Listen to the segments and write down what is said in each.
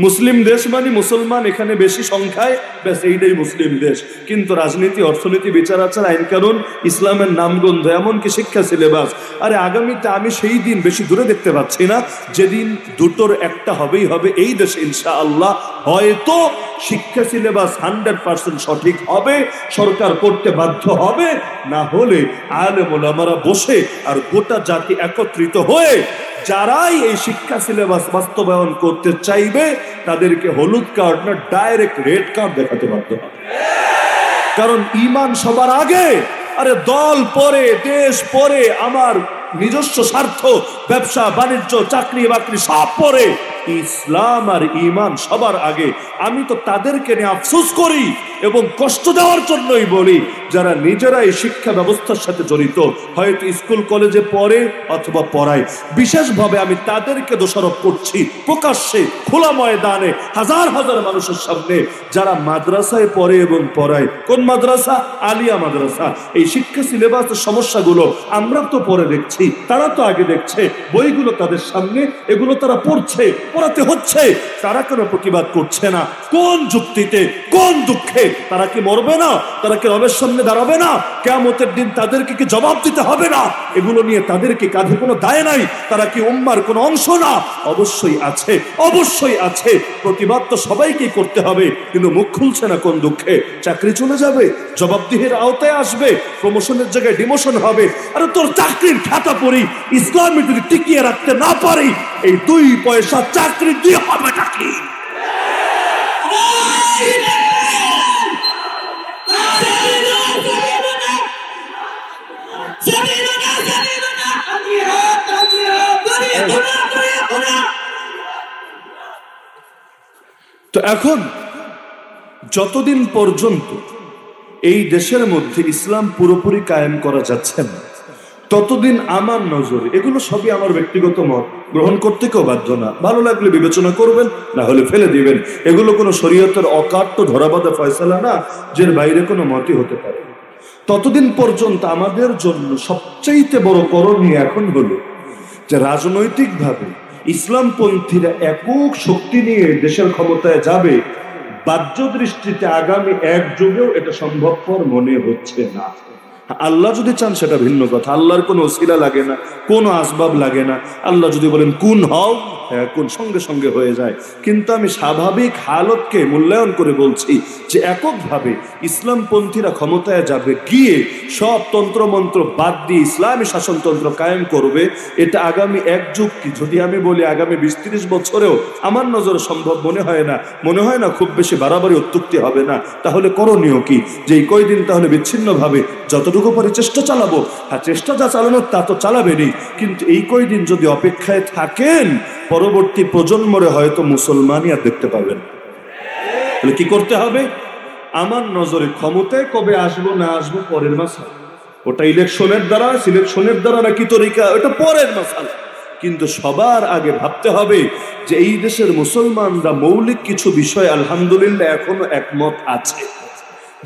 মুসলিম দেশ মানে মুসলমান এখানে বেশি সংখ্যায়, ব্যাস এইটাই মুসলিম দেশ। কিন্তু রাজনীতি, অর্থনীতি, বিচার আচার, আইন কানুন, ইসলামের নামগন্ধ, এমনকি শিক্ষা সিলেবাস, আরে আগামীতে আমি সেই দিন বেশি দূরে দেখতে পাচ্ছি না যেদিন দুটোর একটা হবেই হবে এই দেশে ইনশাআল্লাহ। হয়তো শিক্ষা সিলেবাস 100% সঠিক হবে, সরকার করতে বাধ্য হবে, না হলে আলেম ওলামারা বসে আর গোটা জাতি একত্রিত হয়ে যারাই এই শিক্ষা সিলেবাস বাস্তবায়ন করতে চাইবে তাদেরকে হলুদ কার্ড না ডাইরেক্ট রেড কার্ড দেখাতে বাধ্য হবে। কারণ ঈমান সবার আগে। আরে দল পরে, দেশ পরে, আমার নিজস্ব স্বার্থ, ব্যবসা বাণিজ্য, চাকরি বাকরি সব পরে, ইসলাম আর ঈমান সবার আগে। আমি তো তাদেরকে নিয়ে আফসোস করি এবং কষ্ট দেওয়ার জন্যই বলি যারা নিজেরাই শিক্ষা ব্যবস্থার সাথে জড়িত, হয়তো স্কুল কলেজে পড়ে অথবা পড়ায়। বিশেষভাবে আমি তাদেরকে দোষারোপ করছি প্রকাশ্যে, খোলা ময়দানে, হাজার হাজার মানুষের সামনে, যারা মাদ্রাসায় পড়ে এবং পড়ায়। কোন মাদ্রাসা? আলিয়া মাদ্রাসা। এই শিক্ষা সিলেবাসের সমস্যাগুলো আমরা তো পরে দেখছি, তারা তো আগে দেখছে, বইগুলো তাদের সামনে, এগুলো তারা পড়ছে, পড়াতে হচ্ছে। তারা কেন প্রতিবাদ করছে না? কোন যুক্তিতে, কোন দুঃখে? তারা কি মরবে না? তারা কি রবের সামনে দাঁড়াবে না? কিয়ামতের দিন তাদেরকে কি জবাব দিতে হবে না? এগুলো নিয়ে তাদেরকে কাঁধে কোনো দায় নাই? তারা কি উম্মার কোনো অংশ না? অবশ্যই আছে, অবশ্যই আছে। প্রতিবাদ তো সবাইকেই করতে হবে, কিন্তু মুখ খুলছে না কোন দুঃখে? চাকরি চলে যাবে, জবাবদিহির আওতায় আসবে, প্রমোশনের জায়গায় ডিমোশন হবে। আরে তোর চাকরির খাতা পড়ি ইসলামে যদি টিকিয়ে রাখতে না পারি, এই 2 পয়সা চাকরি দিয়ে হবে নাকি? তো এখন যতদিন পর্যন্ত এই দেশের মধ্যে ইসলাম পুরোপুরি কায়েম করা যাচ্ছে না, ততদিন আমার নজরে, এগুলো সবই আমার ব্যক্তিগত মত, গ্রহণ করতে কেউ বাধ্য না, ভালো লাগলে বিবেচনা করবেন, না হলে ফেলে দিবেন। এগুলো কোনো শরীয়তের অকাট্য ধরাবাঁধা ফয়সালা না, যের বাইরে কোনো মতই হতে পারে। ততদিন পর্যন্ত আমাদের জন্য সবচাইতে বড় করণীয় এখন হলো যে রাজনৈতিকভাবে ইসলামপন্থীরা একক শক্তি নিয়ে দেশের ক্ষমতায় যাবে, বাহ্য দৃষ্টিতে আগামী 1 যুগেও এটা সম্ভবপর মনে হচ্ছে না। আল্লাহ যদি চান সেটা ভিন্ন কথা, আল্লাহর কোনো ওসিলা লাগে না, কোনো আসবাব লাগে না। আল্লাহ যদি বলেন কুন হও, কোন সঙ্গে সঙ্গে হয়ে যায়। কিন্তু আমি স্বাভাবিক হালতকে মূল্যায়ন করে বলছি যে এককভাবে ইসলামপন্থীরা ক্ষমতায় যাবে, গিয়ে সব তন্ত্রমন্ত্র বাদ দিয়ে ইসলামী শাসনতন্ত্র কায়েম করবে, এটা আগামী 1 যুগ কি, যদি আমি বলি আগামী 20-30 বছরেও আমার নজরে সম্ভব মনে হয় না। মনে হয় না খুব বেশি বাড়াবাড়ি অত্যুক্তি হবে না। তাহলে করণীয় কি? যে এই কয়দিন তাহলে বিচ্ছিন্নভাবে যতটুকু পরে চেষ্টা চালাবো, আর চেষ্টা যা চালানোর তা তো চালাবেনই, কিন্তু এই কয়দিন যদি অপেক্ষায় থাকেন, পরবর্তী প্রজন্মরে হয়তো মুসলমানই আর দেখতে পাবেন। তাহলে কি করতে হবে? আমার নজরে ক্ষমতায় কবে আসবো না আসবো পরের মাসালা, ওটা ইলেকশনের দ্বারা, সিলেকশনের দ্বারা নাকি তরিকা, ওটা পরের মাসালা। কিন্তু সবার আগে ভাবতে হবে যে এই দেশের মুসলমানরা মৌলিক কিছু বিষয় আলহামদুলিল্লাহ এখনো একমত আছে।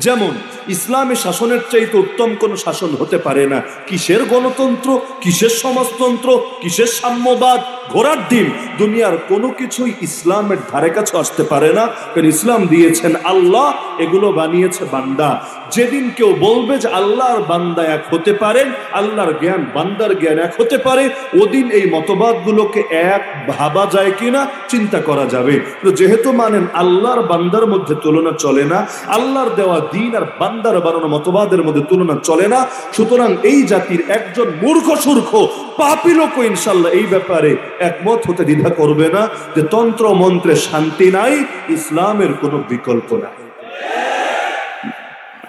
যেমন ইসলামী শাসনের চাইতে উত্তম কোন শাসন হতে পারে না। কিসের গণতন্ত্র, কিসের সমাজতন্ত্র, কিসের সাম্যবাদ, ঘোড়ার ডিম, দুনিয়ার কোনো কিছুই ইসলামের ধারে কাছে আসতে পারে না। কারণ ইসলাম দিয়েছেন আল্লাহ, এগুলো বানিয়েছে বান্দা। যেদিন কেউ বলবে যে আল্লাহর বান্দা এক হতে পারেন, আল্লাহর জ্ঞান বান্দার জ্ঞান এক হতে পারে, ওদিন এই মতবাদগুলোকে এক ভাবা যায় কিনা চিন্তা করা যাবে। তো যেহেতু মানেন আল্লাহর বান্দার মধ্যে তুলনা চলে না, আল্লাহর দেওয়া দিন আর বান্দার বানানো মতবাদের মধ্যে তুলনা চলে না, সুতরাং এই জাতির একজন মূর্খ সূর্খ পাপী লোক ইনশাল্লাহ এই ব্যাপারে একমত হতে দ্বিধা করবে না যে তন্ত্র মন্ত্রে শান্তি নাই, ইসলামের কোনো বিকল্প নাই।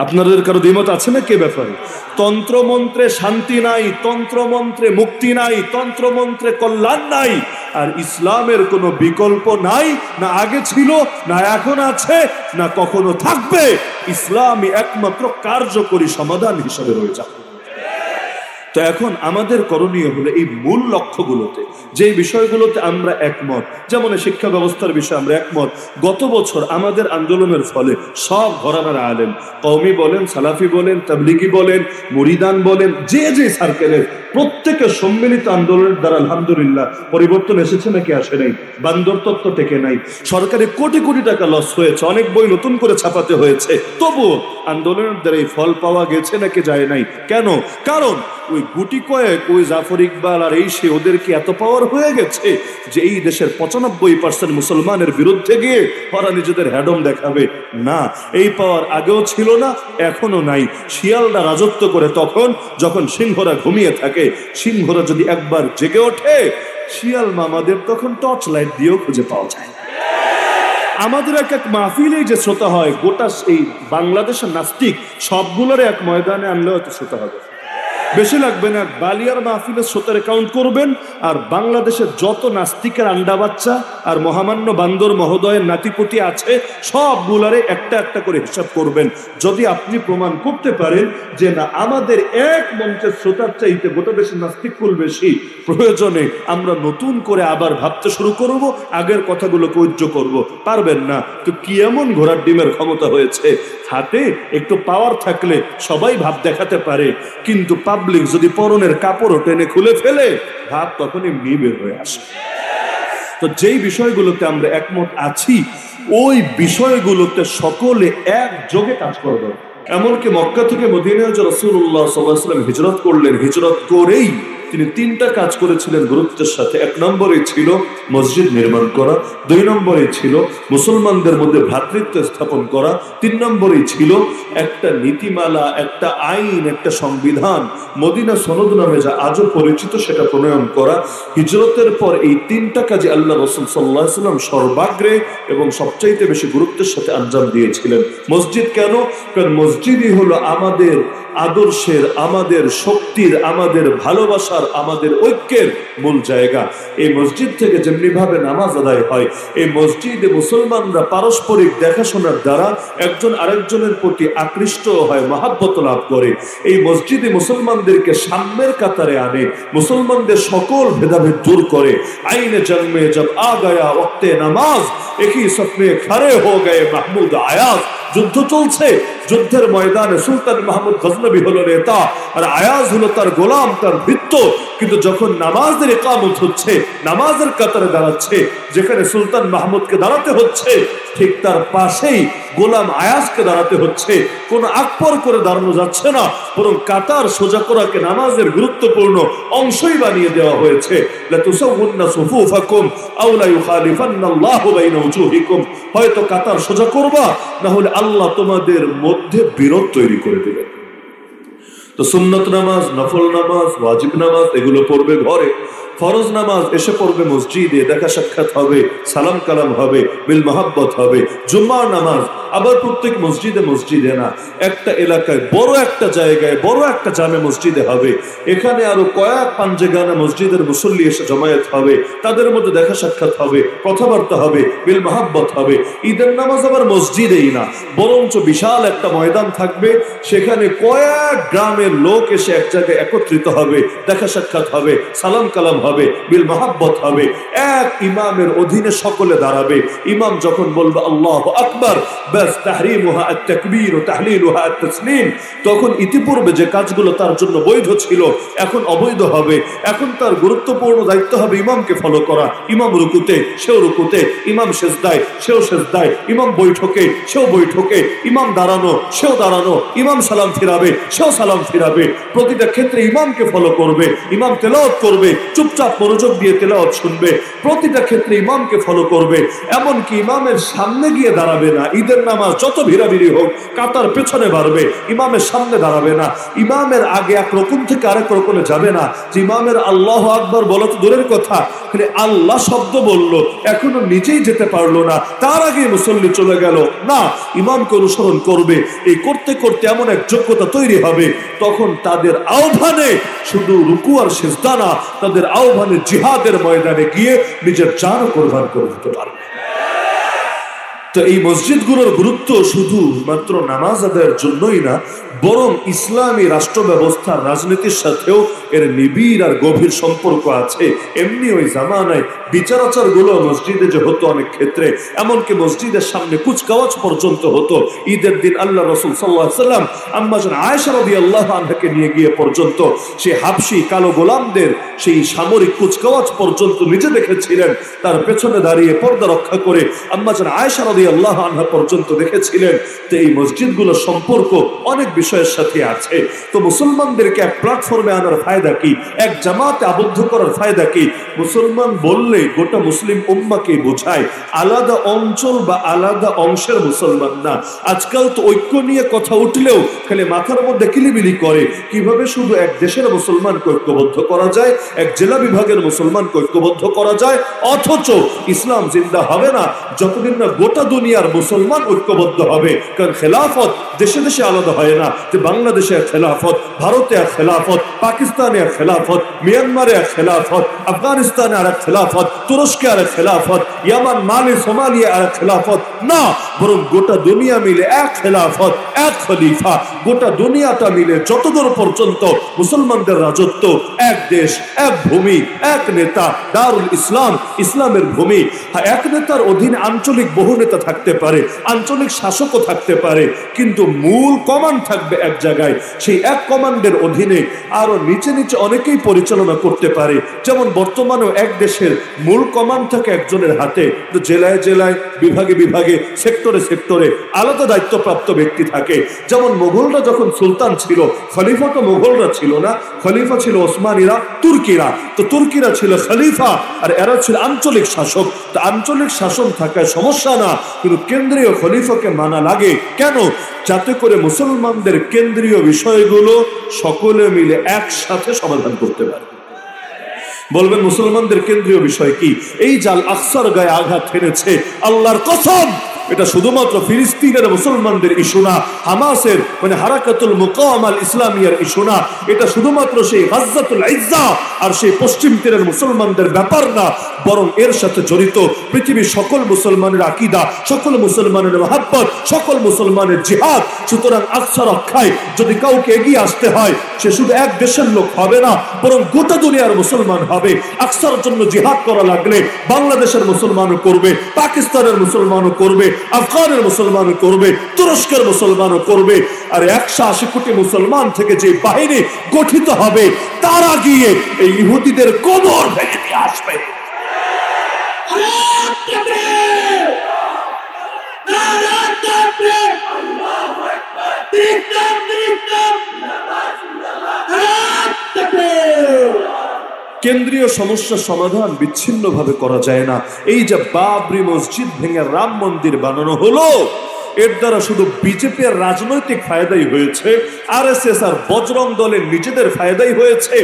আপনাদের কারো দ্বিমত আছে না কে ব্যাপারে? তন্ত্রমন্ত্রে শান্তি নাই, তন্ত্রমন্ত্রে মুক্তি নাই, তন্ত্রমন্ত্রে কল্যাণ নাই, আর ইসলামের কোনো বিকল্প নাই, না আগে ছিল, না এখন আছে, না কখনো থাকবে। ইসলামই একমাত্র কার্যকরী সমাধান হিসেবে রয়ে যাবে। তো এখন আমাদের করণীয় হলো এই মূল লক্ষ্যগুলোতে, যে বিষয়গুলোতে আমরা একমত, যেমন শিক্ষা ব্যবস্থার বিষয়ে আমরা একমত। গত বছর আমাদের আন্দোলনের ফলে সব ঘরানার আলেম, কওমি বলেন, সালাফি বলেন, তাবলিগি বলেন, মুরিদান বলেন, যে যে সার্কেলের প্রত্যেকের সম্মিলিত আন্দোলনের দ্বারা আলহামদুলিল্লাহ পরিবর্তন এসেছে নাকি আসে নাই? বান্দর তত্ত্ব থেকে নাই, সরকারি কোটি কোটি টাকা লস হয়েছে, অনেক বই নতুন করে ছাপাতে হয়েছে, তবুও আন্দোলনের দ্বারা এই ফল পাওয়া গেছে নাকি যায় নাই? কেন? কারণ ওই গুটি কয়েক, ওই জাফর ইকবাল আর এই সে, ওদেরকে এত পাওয়ার হয়ে গেছে যে এই দেশের 95% মুসলমানের বিরুদ্ধে গিয়ে ওরা নিজেদের হ্যাডম দেখাবে। না, এই পাওয়ার আগেও ছিল না, এখনো নাই। শিয়ালরা রাজত্ব করে তখন যখন সিংহরা ঘুমিয়ে থাকে। সিংহরা যদি একবার জেগে ওঠে, শিয়াল মামাদের তখন টর্চ লাইট দিয়েও খুঁজে পাওয়া যায়। আমাদের এক এক মাহফিলেই যে শ্রোতা হয়, গোটা এই বাংলাদেশের নাস্তিক সবগুলোর এক ময়দানে আনলেও হয়তো শ্রোতা হবে, বেশি লাগবে না। বালিয়ার মাহফিলের শ্রোতারে কাউন্ট করবেন, আর বাংলাদেশের যত নাস্তিকের আন্ডা বাচ্চা আর মহামান্য বান্দর মহোদয়ের নাতিপুতি আছে সবগুলারে একটা একটা করে হিসাব করবেন। যদি আপনি প্রমাণ করতে পারেন যে না, আমাদের এক মঞ্চের শ্রোতার চাইতে গোটা দেশের নাস্তিক কুল বেশি, প্রয়োজনে আমরা নতুন করে আবার ভাবতে শুরু করব, আগের কথাগুলোকে ঐক্য করব। পারবেন না তো কি এমন ঘোড়ার ডিমের ক্ষমতা হয়েছে? হাতে একটু পাওয়ার থাকলে সবাই ভাব দেখাতে পারে, কিন্তু পাবলিক যদি পরনের কাপড় টেনে খুলে ফেলে, ভাব তখন এমনি বের হয়ে আসে। তো যেই বিষয়গুলোতে আমরা একমত আছি, ওই বিষয়গুলোতে সকলে একযোগে কাজ করবে। এমনকি মক্কা থেকে মদিনায় যে রাসূলুল্লাহ সাল্লাল্লাহু আলাইহি ওয়াসাল্লাম হিজরত করলেন, হিজরত করেই তিনি তিনটা কাজ করেছিলেন গুরুত্বের সাথে। এক নম্বরে ছিল মসজিদ নির্মাণ করা, দুই নম্বরে ছিল মুসলমানদের মধ্যে ভ্রাতৃত্ব স্থাপন করা, তিন নম্বরে ছিল একটা নীতিমালা, একটা আইন, একটা সংবিধান, মদিনা সনদ নামে যা আজও পরিচিত, সেটা প্রণয়ন করা। হিজরতের পর এই তিনটা কাজে আল্লাহ রাসূল সাল্লাল্লাহু আলাইহি ওয়াসাল্লাম সর্বাগ্রে এবং সবচাইতে বেশি গুরুত্বের সাথে আঞ্জাম দিয়েছিলেন। মসজিদ কেন? কারণ মসজিদই হলো আমাদের আদর্শের, আমাদের শক্তির, আমাদের ভালোবাসার, আমাদের ঐক্যের মূল জায়গা। এই মসজিদ থেকে যেমনি ভাবে নামাজ আদায় হয়, এই মসজিদে মুসলমানরা পারস্পরিক দেখাশোনার দ্বারা একজন আরেকজনের প্রতি আকৃষ্ট হয়, মহাব্বত লাভ করে। এই মসজিদে মুসলমানদেরকে সাম্যের কাতারে আনে, মুসলমানদের সকল ভেদাভেদ দূর করে। আইনে জন্মে জব আ গয়া ওয়াক্তে নামাজ, একই সপনে খড়ে হো গয়ে মাহমুদ আয়াজ। যুদ্ধ চলছে, যুদ্ধের ময়দানে সুলতান মাহমুদ গজনবী হলো নেতা, আর আয়াজ হলো তার গোলাম, তার ভৃত্য। কিন্তু যখন নামাজের ইকামত হচ্ছে, নামাজের কাতারে দাঁড়াচ্ছে, যেখানে সুলতান মাহমুদকে দাঁড়াতে হচ্ছে, ঠিক তার পাশেই গোলাম আয়াজকে দাঁড়াতে হচ্ছে। কোন আকবর করে দাঁড়ানো যাচ্ছে না, বরং কাতার সোজা করাকে নামাজের গুরুত্বপূর্ণ অংশই বানিয়ে দেওয়া হয়েছে। লাতুসাউন্না সুফুফাকুম আও লা ইউখালিফান্নাল্লাহু বাইনা উজুহিকুম, হয়তো কাতার সোজা করবা, না হলে আল্লাহ তোমাদের মধ্যে বিরোধ তৈরি করে দেবে। তো সুন্নত নামাজ, নফল নামাজ, ওয়াজিব নামাজ এগুলো পড়বে ঘরে, ফরজ নামাজ এসে পড়বে মসজিদে, দেখা সাক্ষাৎ হবে, সালাম কালাম হবে, মিল মহাব্বত হবে। জুম্মার নামাজ আবার প্রত্যেক মসজিদে মসজিদে না, একটা এলাকায় বড় একটা জায়গায় বড় একটা জামে মসজিদে হবে। এখানে আরো কয়েক পাঞ্জেগানা মসজিদের মুসল্লি এসে জমায়েত হবে, তাদের মধ্যে দেখা সাক্ষাৎ হবে, কথাবার্তা হবে, মিল মহাব্বত হবে। ঈদের নামাজ আবার মসজিদেই না, বরঞ্চ বিশাল একটা ময়দান থাকবে, সেখানে কয়েক গ্রামের লোক এসে এক জায়গায় একত্রিত হবে, দেখা সাক্ষাৎ হবে, সালাম কালাম হবে, বিল মহাব্বত হবে। এক ইমামের অধীনে সকলে দাঁড়াবে। ইমাম যখন বলবে আল্লাহু আকবার, বাস তাহরিমুহা আত-তাকবীর ওয়া তাহলিলুহা আত-তাসলিম, তখন ইতিপূর্বে যে কাজগুলো তার জন্য বৈধ ছিল এখন অবৈধ হবে। এখন তার গুরুত্বপূর্ণ দায়িত্ব হবে ইমামকে ফলো করা। ইমাম রুকুতে সেও রুকুতে, ইমাম সেজদায় সেও সেজদায়, ইমাম বৈঠকে সেও বৈঠকে, ইমাম দাঁড়ানো সেও দাঁড়ানো, ইমাম সালাম ফিরাবে সেও সালাম ফিরাবে। প্রতিটা ক্ষেত্রে ইমামকে ফলো করবে, ইমাম তেলাওয়াত করবে, চুপচাপ মনোযোগ দিয়ে তেলাওয়াত শুনবে। প্রতিটা ক্ষেত্রে ইমামকে ফলো করবে, এমনকি ইমামের সামনে গিয়ে দাঁড়াবে না। ঈদের নামাজ যত ভিড়াভিড়ি হোক, কাতার পেছনে বাড়বে, ইমামের সামনে দাঁড়াবে না। ইমামের আগে এক রকম থেকে আরেক রকমে যাবে না। যে ইমামের আল্লাহু আকবার বলা তো দূরের কথা, আল্লাহ শব্দ বলল, এখনো নিজেই যেতে পারলো না, তার আগে মুসল্লি চলে গেল না, ইমামকে অনুসরণ করবে। এই করতে করতে এমন এক যোগ্যতা তৈরি হবে, তখন তাদের আহ্বানে শুধু রুকু আর সিজদা না, তাদের আহ্বানে জিহাদের ময়দানে গিয়ে নিজের জান কোরবান করে দিতে পারবে। তো এই মসজিদগুলোর গুরুত্ব শুধু মাত্র নামাজ আদায়ের জন্যই না, বরং ইসলামী রাষ্ট্র ব্যবস্থার রাজনীতির সাথেও এর নিবিড় আর গভীর সম্পর্ক আছে। এমনি ওই জামানায় বিচার আচার গুলো মসজিদে যে হতো অনেক ক্ষেত্রে, এমনকি মসজিদের সামনে কুচকাওয়াজ পর্যন্ত হতো। ঈদের দিন আল্লাহ রাসূল সাল্লাল্লাহু আলাইহি ওয়াসাল্লাম আম্মা জান আয়েশা রাদিয়াল্লাহু আনহাকে নিয়ে গিয়ে পর্যন্ত সেই হাবশী কালো গোলামদের সেই সামরিক কুচকাওয়াজ পর্যন্ত নিজে দেখেছিলেন। তার পেছনে দাঁড়িয়ে পর্দা রক্ষা করে আম্মা জান আয়েশা রাদিয়াল্লাহু আনহা পর্যন্ত দেখেছিলেন। তো এই মসজিদগুলোর সম্পর্ক অনেক বিষয়ের সাথে আছে। তো মুসলমানদেরকে এক প্ল্যাটফর্মে আনার ফায়দা কি, এক জামাতে আবদ্ধ করার ফায়দা কি? মুসলমান বললে গোটা মুসলিম উম্মাকে বোঝায়, আলাদা অঞ্চল বা আলাদা অংশের মুসলমান না। আজকাল তো ঐক্য নিয়ে কথা উঠলেও খালি মাথার মধ্যে কিলিবিলি করে, কিভাবে শুধু এক দেশের মুসলমানকে ঐক্যবদ্ধ করা যায়, এক জেলা বিভাগের মুসলমানকে ঐক্যবদ্ধ করা যায়। অথচ ইসলাম জিন্দা হবে না যতদিন না গোটা দুনিয়ার মুসলমান ঐক্যবদ্ধ হবে। কারণ খেলাফত দেশে দেশে আলাদা হয় না, যে বাংলাদেশে এক খেলাফত, ভারতে এক খেলাফত, পাকিস্তানে এক খেলাফত, মিয়ানমারে এক খেলাফত, আফগানিস্তানে আর এক খেলাফত, তুরস্কে আর এক খেলাফত, ইয়ামান, মালি, সোমালিয়া আর এক খেলাফত না, বরং গোটা দুনিয়া মিলে এক খেলাফত, এক খলিফা। গোটা দুনিয়াটা মিলে যতদূর পর্যন্ত মুসলমানদের রাজত্ব, এক দেশ, এক ভূমি, এক নেতা, দারুল ইসলাম, ইসলামের ভূমি। এক নেতার অধীনে আঞ্চলিক বহু নেতা থাকতে পারে, আঞ্চলিক শাসকও থাকতে পারে, কিন্তু মূল কমান্ড থাকবে এক জায়গায়। সেই এক কমান্ডের অধীনে আরো নিচে নিচে অনেকেই পরিচালনা করতে পারে। যেমন বর্তমানেও এক দেশের মূল কমান্ড থাকে একজনের হাতে, তো জেলায় জেলায়, বিভাগে বিভাগে, সেক্টরে সেক্টরে আলাদা দায়িত্বপ্রাপ্ত ব্যক্তি থাকে। যেমন মোগলরা যখন সুলতান ছিল, খলিফা তো মোগলরা ছিল না, খলিফা ছিল ওসমানীরা, তুর্কিরা। তো তুর্কিরা ছিল খলিফা আর এরা ছিল আঞ্চলিক শাসক। তো আঞ্চলিক শাসন থাকায় সমস্যা না, কিন্তু কেন্দ্রীয় খলিফাকে মানা লাগে। কেন? যাতে করে মুসলমানদের কেন্দ্রীয় বিষয়গুলো সকলে মিলে একসাথে সমাধান করতে পারে। বলবেন মুসলমানদের কেন্দ্রীয় বিষয় কি? এই জাল আকসার গায়ে আঘাত হেনেছে, আল্লাহর কসম এটা শুধুমাত্র ফিলিস্তিনের মুসলমানদের ইস্যু না, হামাসের মানে হারাকাতুল মুকাওয়ামা আল ইসলামিয়ার ইস্যু না, এটা শুধুমাত্র সেই গাজ্জাতুল ইজ্জা আর সেই পশ্চিম তীরের মুসলমানদের ব্যাপার না, বরং এর সাথে জড়িত পৃথিবীর সকল মুসলমানের আকীদা, সকল মুসলমানের মহাব্বত, সকল মুসলমানের জিহাদ। সুতরাং আকসা রক্ষায় যদি কাউকে এগিয়ে আসতে হয়, সে শুধু এক দেশের লোক হবে না, বরং গোটা দুনিয়ার মুসলমান হবে। আকসার জন্য জিহাদ করা লাগলে বাংলাদেশের মুসলমানও করবে, পাকিস্তানের মুসলমানও করবে, আফগানের মুসলমানও করবে, তুরস্কের মুসলমানও করবে। আর 180 কোটি মুসলমান থেকে যে বাহিনী গঠিত হবে, তারা গিয়ে এই ইহুদিদের কোমর ভেঙে দিয়ে আসবে। কেন্দ্রীয় সমস্যার সমাধান বিচ্ছিন্নভাবে করা যায় না। এই যে বাবরি মসজিদ ভেঙে রাম মন্দির বানানো হলো, এর দ্বারা শুধু বিজেপির রাজনৈতিক ফায়দাই হয়েছে, আরএসএস আর বজরং দলের নিজেদের ফায়দাই হয়েছে,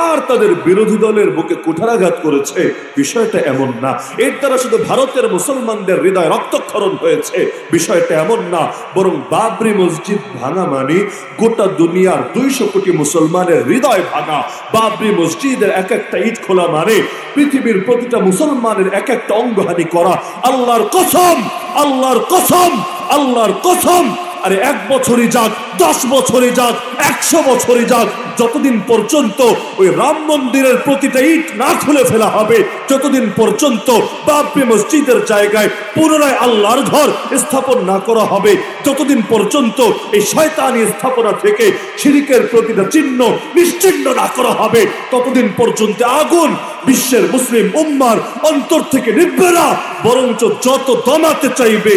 আর তাদের বিরোধী দলের বুকে কুঠারাঘাত করেছে। বিষয়টা এমন না। এর দ্বারা শুধু ভারতের মুসলমানদের হৃদয় রক্তক্ষরণ হয়েছে, বিষয়টা এমন না। বরং বাবরি মসজিদ ভাঙা মানে গোটা দুনিয়ার 200 কোটি মুসলমানের হৃদয় ভাঙা। বাবরি মসজিদের এক একটা ইট খোলা মানে পৃথিবীর প্রতিটা মুসলমানের এক একটা অঙ্গহানি করা। আল্লাহর কসম, আল্লাহর কসম, আল্লাহর কসম, আরে 1 বছরই যাক, 10 বছরই যাক, 100 বছরই যাক, যতদিন পর্যন্ত ওই রাম মন্দিরের প্রতিটা ইট না খুলে ফেলা হবে, যতদিন পর্যন্ত বাবরি মসজিদের জায়গায় পুনরায় আল্লাহর ঘর স্থাপন না করা হবে, যতদিন পর্যন্ত এই শয়তানি স্থাপনা থেকে শিরকের প্রতিটা চিহ্ন নিশ্চিহ্ন না করা হবে, ততদিন পর্যন্ত আগুন বিশ্বের মুসলিম উম্মার অন্তর থেকে নিভবে না, বরঞ্চ যত দমাতে চাইবে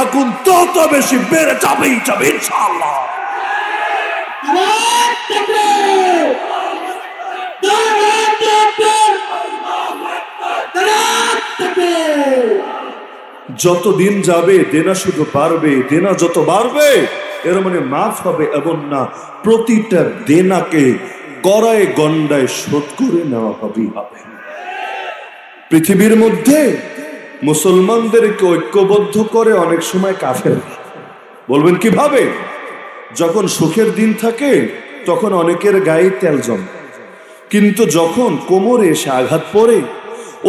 আগুন তত বেশি বেড়ে যাবেই যাবে ইনশাআল্লাহ। যত দিন যাবে দেনা শুধু বাড়বে, দেনা যত বাড়বে এর মানে মাফ হবে এমন না, প্রতিটা দেনাকে কড়ায় গন্ডায় শোধ করে নেওয়া হবেই হবে। পৃথিবীর মধ্যে মুসলমানদেরকে ঐক্যবদ্ধ করে অনেক সময় কাফের। বলবেন কিভাবে? যখন সুখের দিন থাকে তখন অনেকের গায়ে তেল জমে, কিন্তু যখন কোমরে এসে আঘাত পড়ে,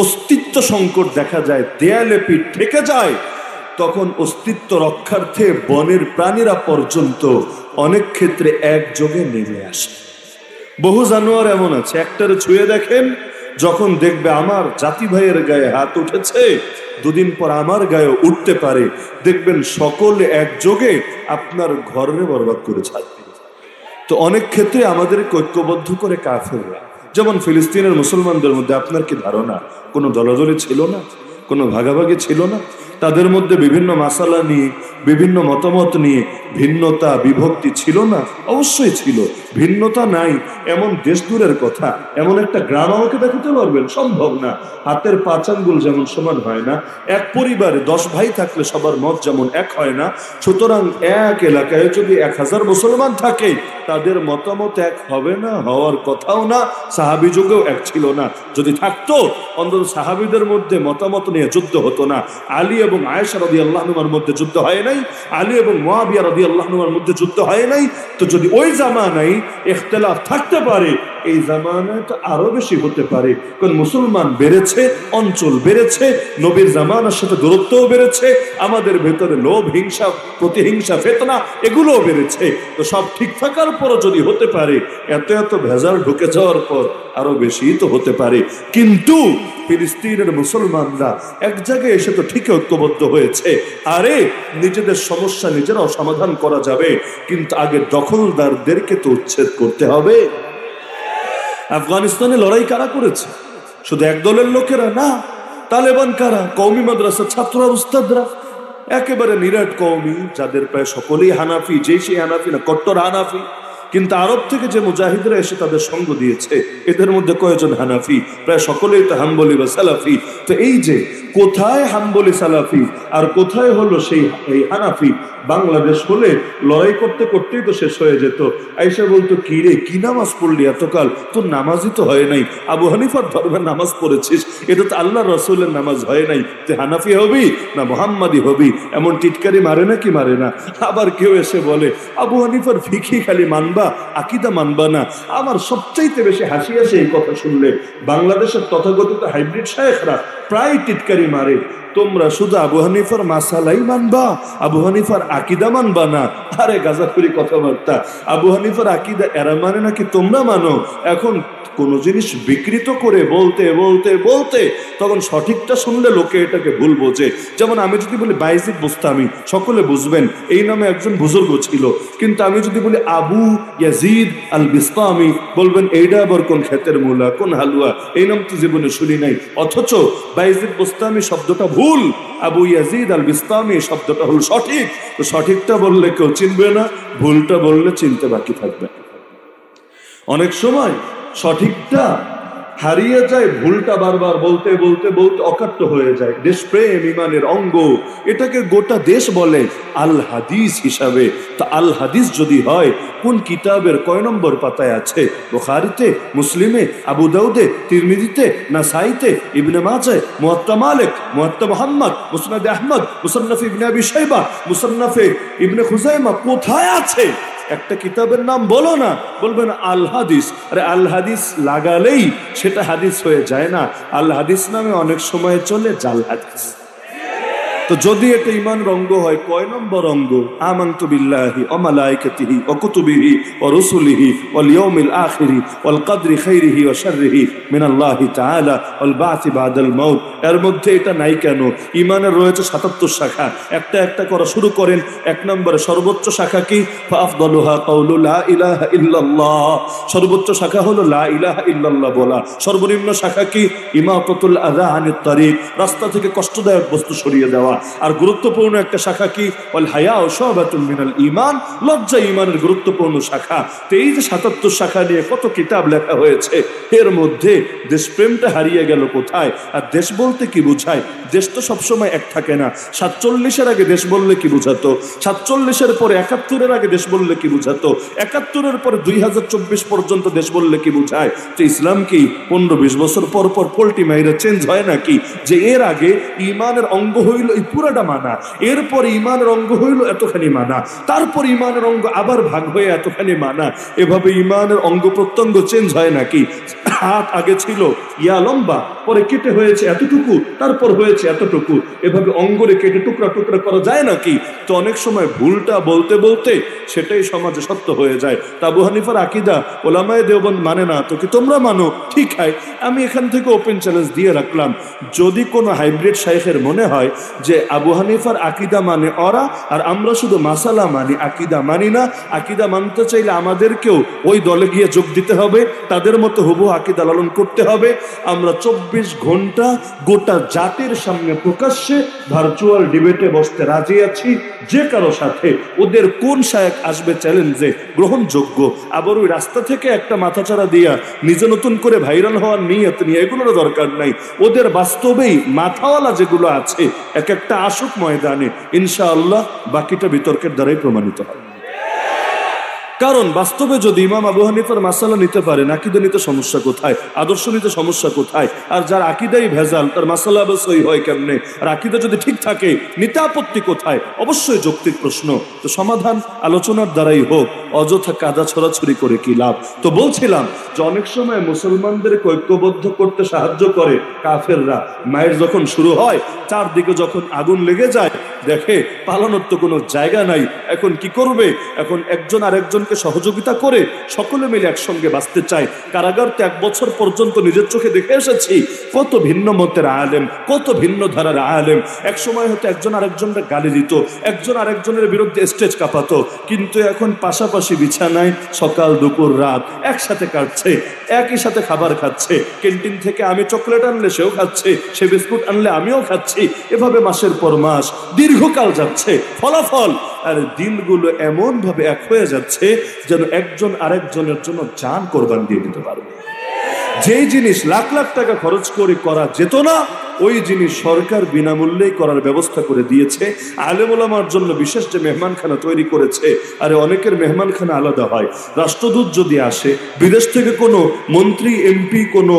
অস্তিত্ব সংকট দেখা যায়, দেয়ালে পিঠ ঠেকে যায়, তখন অস্তিত্ব রক্ষার্থে বনের প্রাণীরা পর্যন্ত অনেক ক্ষেত্রে একযোগে নেমে আসে। বহু জানোয়ার এমন আছে, একটারে ছুঁয়ে দেখেন, যখন দেখবে আমার জাতি ভাইয়ের গায়ে হাত উঠেছে, দুদিন পর আমার গায়ে উঠতে পারে, দেখবেন সকলে একযোগে আপনার ঘরে বরবাদ করে ছাড়বে। তো অনেক ক্ষেত্রে আমাদের ঐক্যবদ্ধ করে কাফেররা, যেমন ফিলিস্তিনের মুসলমানদের মধ্যে আপনার কি ধারণা কোনো দলাদলি ছিল না, কোনো ভাগাভাগি ছিল না? তাদের মধ্যে বিভিন্ন মাসালা নিয়ে, বিভিন্ন মতামত নিয়ে ভিন্নতা বিভক্তি ছিল না? অবশ্যই ছিল। ভিন্নতা নাই এমন দেশ দূরের কথা, এমন একটা গ্রাম আমাকে দেখাতে পারবেন? সম্ভব না। হাতের পাঁচ আঙ্গুল যেমন সমান হয় না, এক পরিবারে 10 ভাই থাকলে সবার মত যেমন এক হয় না, সুতরাং এক এলাকায় যদি 1000 মুসলমান থাকে, তাদের মতামত এক হবে না, হওয়ার কথাও না। সাহাবী যুগেও এক ছিল না। যদি থাকতো, অন্তত সাহাবীদের মধ্যে মতামত নিয়ে যুদ্ধ হতো না। আলী এবং আয়েশা রাদিয়াল্লাহু আনহুর মধ্যে যুদ্ধ হয় নাই, আলী এবং মুয়াবিয়া রাদিয়াল্লাহু আনহুর মধ্যে যুদ্ধ হয় নাই। তো যদি ওই জামানায় ইখতিলাফ থাকতে পারে, এই জামানায় তো আরো বেশি হতে পারে। কারণ মুসলমান বেড়েছে, অঞ্চল বেড়েছে, নবীর জামানার সাথে দূরত্বও বেড়েছে, আমাদের ভেতরে লোভ, হিংসা, প্রতিহিংসা, ফিতনা এগুলোও বেড়েছে। তো সব ঠিক থাকার পরও যদি হতে পারে, এত এত ভেজাল ঢুকে যাওয়ার পর আরো বেশি তো হতে পারে। কিন্তু ফিলিস্তিনের মুসলমানরা এক জায়গায় এসে তো ঠিক ঐক্যবদ্ধ হয়েছে, আরে নিজেদের সমস্যা নিজেরাও সমাধান করা যাবে, কিন্তু আগে দখলদারদেরকে তো উচ্ছেদ করতে হবে। আফগানিস্তানে লড়াই কারা করেছে? শুধু এক দলের লোকেরা না, তালেবান কারা? কওমি মাদ্রাসার ছাত্ররা, উস্তাদরা, একেবারে নিরাট কওমি, যাদের প্রায় সকলেই হানাফি, যে সেই হানাফি না, কট্টর হানাফি। কিন্তু আরব থেকে যে মুজাহিদরা এসে তাদের সঙ্গ দিয়েছে, এদের মধ্যে কয়েকজন হানাফি, প্রায় সকলেই তো হাম্বলি বা সালাফি। তো এই যে কোথায় হাম্বলি সালাফি আর কোথায় হলো সেই হানাফি, বাংলাদেশ হলে লড়াই করতে করতেই তো শেষ হয়ে যেত। আয়েশা বলতো, কি রে, কি নামাজ পড়লি এতকাল, তোর নামাজই তো হয় নাই। আবু হানিফার ধর্মের নামাজ পড়েছিস, এটা তো আল্লাহ রসুলের নামাজ হয় নাই, তুই হানাফি হবি না মোহাম্মদী হবি? এমন টিটকারি মারে না কি মারে না? আবার কেউ এসে বলে, আবু হানিফার ফিকি খালি মানবা, আকিদা মানবা না। আমার সবচাইতে বেশি হাসি আসে এই কথা শুনলে, বাংলাদেশের তথাকথিত হাইব্রিড শায়েখরা প্রায় টিটকারি মারে, তোমরা শুধু আবু হানিফার মাসালাই মানবা, আবু হানিফার আকিদা মানবা না। আরে গাজাখুরি কথাবার্তা, আবু হানিফার আকিদা এরা মানে নাকি তোমরা মানো? এখন কোন জিনিস বিকৃত করে বলতে বলতে বলতে তখন সঠিকটা শুনলে লোকে এটাকে ভুল বোঝে। যেমন আমি যদি বলি বাইজিদ বুস্তামি, সকলে বুঝবেন এই নামে একজন বুজুর্গ ছিল। কিন্তু আমি যদি বলি আবু ইয়াজিদ আল বিস্তামি, বলবেন এইটা আবার কোন ক্ষেতের মূলা, কোন হালুয়া, এই নাম তো জীবনে শুনি নাই। অথচ বাইজিদ বুস্তামি শব্দটা ভুল, আবু ইয়াজিদ আল বিস্তামি শব্দটা হল সঠিক। তো সঠিকটা বললে কেউ চিনবে না, ভুলটা বললে চিনতে বাকি থাকবে। অনেক সময় সঠিকটা হারিয়ে যায়, ভুলটা বারবার বলতে বলতে বলতে অকাট্য হয়ে যায়। দেশপ্রেম ইমানের অঙ্গ, এটাকে গোটা দেশ বলে আল হাদিস হিসাবে। তা আল হাদিস যদি হয়, কোন কিতাবের কয় নম্বর পাতায় আছে? বুখারীতে, মুসলিমে, আবু দাউদে, তিরমিজিতে, নাসাইতে, ইবনে মাজাহ, মুয়াত্তা মালিক, মুয়াত্তা মুহাম্মদ, মুসনাদে আহমদ, মুসান্নাফে ইবনে আবি শাইবা, মুসান্নাফে ইবনে খুজাইমা, কোথায় আছে? একটা কিতাবের নাম বলো না, বলবেন আল হাদিস। আরে আল হাদিস লাগালেই সেটা হাদিস হয়ে যায় না, আল হাদিস নামে অনেক সময় চলে জাল হাদিস। তো যদি এটা ঈমানের অঙ্গ হয়, কয় নম্বর অঙ্গ? আমানতু বিল্লাহি ওয়া মালাইকাতিহি ওয়া কুতুবিহি ওয়া রুসুলিহি ওয়াল ইয়াউমিল আখিরি ওয়াল কদরি খাইরিহি ওয়া শাররিহি মিনাল্লাহি তাআলা ওয়াল বা'থি বাদাল মাউত। এর মধ্যে এটা নাই কেন? ঈমানের রয়েছে 77 শাখা, একটা একটা করা শুরু করেন। এক নম্বরে সর্বোচ্চ শাখা কি? ফাআফদালুহা কাউলু লা ইলাহা ইল্লাল্লাহ, সর্বোচ্চ শাখা হলো লা ইলাহা ইল্লাল্লাহ বলা। সর্বনিম্ন শাখা কি? ইমাতাতুল আযা আনিত তারিক, রাস্তা থেকে কষ্টদায়ক বস্তু সরিয়ে দেওয়া। আর গুরুত্বপূর্ণ একটা শাখা কি? ওয়াল হায়াউ শুবাতুন মিনাল ঈমান, লজ্জা ঈমানের গুরুত্বপূর্ণ শাখা। তো এই যে 77 শাখা নিয়ে কত কিতাব লেখা হয়েছে, এর মধ্যে দেশপ্রেমটা হারিয়ে গেল কোথায়? আর দেশ বলতে কি বোঝায়? দেশ তো সবসময় এক থাকে না। 47-এর আগে দেশ বললে কি বুঝাতো? 47-এর পরে 71-এর আগে দেশ বললে কি বুঝাতো? 71-এর পরে 2024 পর্যন্ত দেশ বললে কি বুঝায়? তো ইসলাম কি 15-20 বছর পর পর পোল্টি মাইরা চেঞ্জ হয় নাকি? যে এর আগে ঈমানের অঙ্গ হইল এই পুরাটা মানা, এরপর ঈমানের অঙ্গ হইল এতখানি মানা, তারপর ঈমানের অঙ্গ আবার ভাগ হয়ে এতখানি মানা, এভাবে ঈমানের অঙ্গ প্রত্যঙ্গ চেঞ্জ হয় নাকি? হাত আগে ছিল ইয়া লম্বা, পরে কেটে হয়েছে এতটুকু, তারপর হয়েছে এতটুকু, এভাবে অঙ্গরে কেটে টুকরা টুকরা করা যায় নাকি? তো অনেক সময় ভুলটা বলতে বলতে সেটাই সমাজে সত্য হয়ে যায়। তা আবু হানিফার আকীদা ওলামায়ে দেওবন্দ মানে না, তো কি তোমরা মানো? ঠিক হয়। আমি এখান থেকে ওপেন চ্যালেঞ্জ দিয়ে রাখলাম, যদি কোনো হাইব্রিড শাইখের মনে হয় যে আবু হানিফার আকীদা মানে ওরা আর আমরা শুধু মাসালা মানি, আকীদা মানি না, আকীদা মানতে চাইলে আমাদেরকেও ওই দলে গিয়ে যোগ দিতে হবে, তাদের মতো হুবহু আকীদা লালন করতে হবে। আমরা 24 ঘন্টা গোটা জাতির সামনে প্রকাশ্যে ভার্চুয়াল ডিবেটে বসতে রাজি আছি যে কারো সাথে। ওদের কোন শায়েখ আসবে চ্যালেঞ্জে গ্রহণযোগ্য, আবার ওই রাস্তা থেকে একটা মাথাচাড়া দিয়া নিজে নতুন করে ভাইরাল হওয়ার নিয়ত নিয়ে এগুলোর দরকার নাই। ওদের বাস্তবেই মাথাওয়ালা যেগুলো আছে এক একটা আসুক ময়দানে, ইনশাআল্লাহ বাকিটা বিতর্কের দ্বারাই প্রমাণিত হয়। কারণ বাস্তবে যদি ইমাম আবু হানিফার মাসালা নিতে পারেন, আকীদা নিতে সমস্যা কোথায়? আদর্শ নিতে সমস্যা কোথায়? আর যার আকীদাই ভেজাল তার মাসালা আবার সহি হয় কেমনে? আর আকীদা যদি ঠিক থাকে নিতে আপত্তি কোথায়? অবশ্যই যৌক্তিক প্রশ্ন। তো সমাধান আলোচনার দ্বারাই হোক, অযথা কাদা ছড়াছড়ি করে কি লাভ? তো বলছিলাম যে অনেক সময় মুসলমানদেরকে ঐক্যবদ্ধ করতে সাহায্য করে কাফেররা। মায়ের যখন শুরু হয়, চারদিকে যখন আগুন লেগে যায়, দেখে পালানোর তো কোনো জায়গা নাই, এখন কি করবে? এখন একজন আরেকজনকে সহযোগিতা করে সকলে মিলে একসঙ্গে বাঁচতে চায়। কারাগারতে 1 বছর পর্যন্ত নিজের চোখে দেখে এসেছি কত ভিন্ন মতের আলেম, কত ভিন্ন ধারার আলেম। এক সময় হয়তো একজন আরেকজনকে গালি দিত, একজন আরেকজনের বিরুদ্ধে স্টেজ কাঁপাতো, কিন্তু এখন পাশাপাশি বিছানায় সকাল দুপুর রাত একসাথে কাটছে, একই সাথে খাবার খাচ্ছে। ক্যান্টিন থেকে আমি চকলেট আনলে সেও খাচ্ছে, সে বিস্কুট আনলে আমিও খাচ্ছি। এভাবে মাসের পর মাস দীর্ঘকাল যাচ্ছে, ফলাফল আর দিনগুলো এমন ভাবে এক হয়ে যাচ্ছে যেন একজন আরেকজনের জন্য জান কোরবান দিয়ে দিতে পারবে। যেই জিনিস লাখ লাখ টাকা খরচ করে করা যেত না, ওই জিনিস সরকার বিনামূল্যেই করার ব্যবস্থা করে দিয়েছে। আলেম ওলামার জন্য বিশেষ যে মেহমানখানা তৈরি করেছে, আরে অনেকের মেহমানখানা আলাদা হয়। রাষ্ট্রদূত যদি আসে, বিদেশ থেকে কোনো মন্ত্রী এমপি, কোনো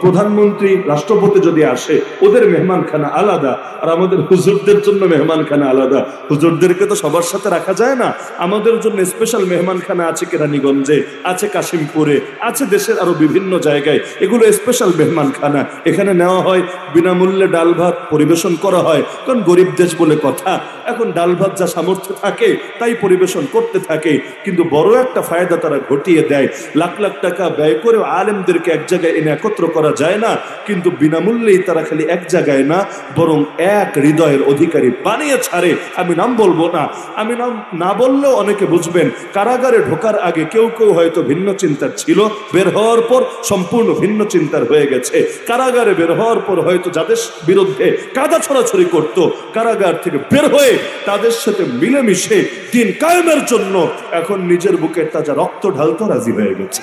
প্রধানমন্ত্রী রাষ্ট্রপতি যদি আসে, ওদের মেহমানখানা আলাদা। আর আমাদের হুজুরদের জন্য মেহমানখানা আলাদা। হুজুরদেরকে তো সবার সাথে রাখা যায় না, আমাদের জন্য স্পেশাল মেহমানখানা আছে কেরানীগঞ্জে, আছে কাশিমপুরে, আছে দেশের আরো বিভিন্ন জায়গায়। এগুলো স্পেশাল মেহমানখানা। এখানে নেওয়া হয়, বিনামূল্যে ডাল ভাত পরিবেশন করা হয়, কারণ গরিব দেশ বলে কথা। এখন ডাল ভাত যা সামর্থ্য থাকে তাই পরিবেশন করতে থাকে, কিন্তু বড় একটা ফায়দা তারা ঘটিয়ে দেয়। লাখ লাখ টাকা ব্যয় করে আলেমদেরকে এক জায়গায় এনে একত্র করা যায় না, কিন্তু বিনামূল্যেই তারা খালি এক জায়গায় না, বরং এক হৃদয়ের অধিকারী বানিয়ে ছাড়ে। আমি নাম বলবো না, আমি নাম না বললেও অনেকে বুঝবেন। কারাগারে ঢোকার আগে কেউ কেউ হয়তো ভিন্ন চিন্তার ছিল, বের হওয়ার পর সম্পূর্ণ ভিন্ন চিন্তার হয়ে গেছে। কারাগারে বের হওয়ার পর হয়তো যাদের বিরুদ্ধে কাদা ছড়াছড়ি করত, কারাগার থেকে বের হয়ে তাদের সাথে মিলেমিশে দিন কায়েমের জন্য এখন নিজের বুকে তাজা রক্ত ঢালতে রাজি হয়ে গেছে।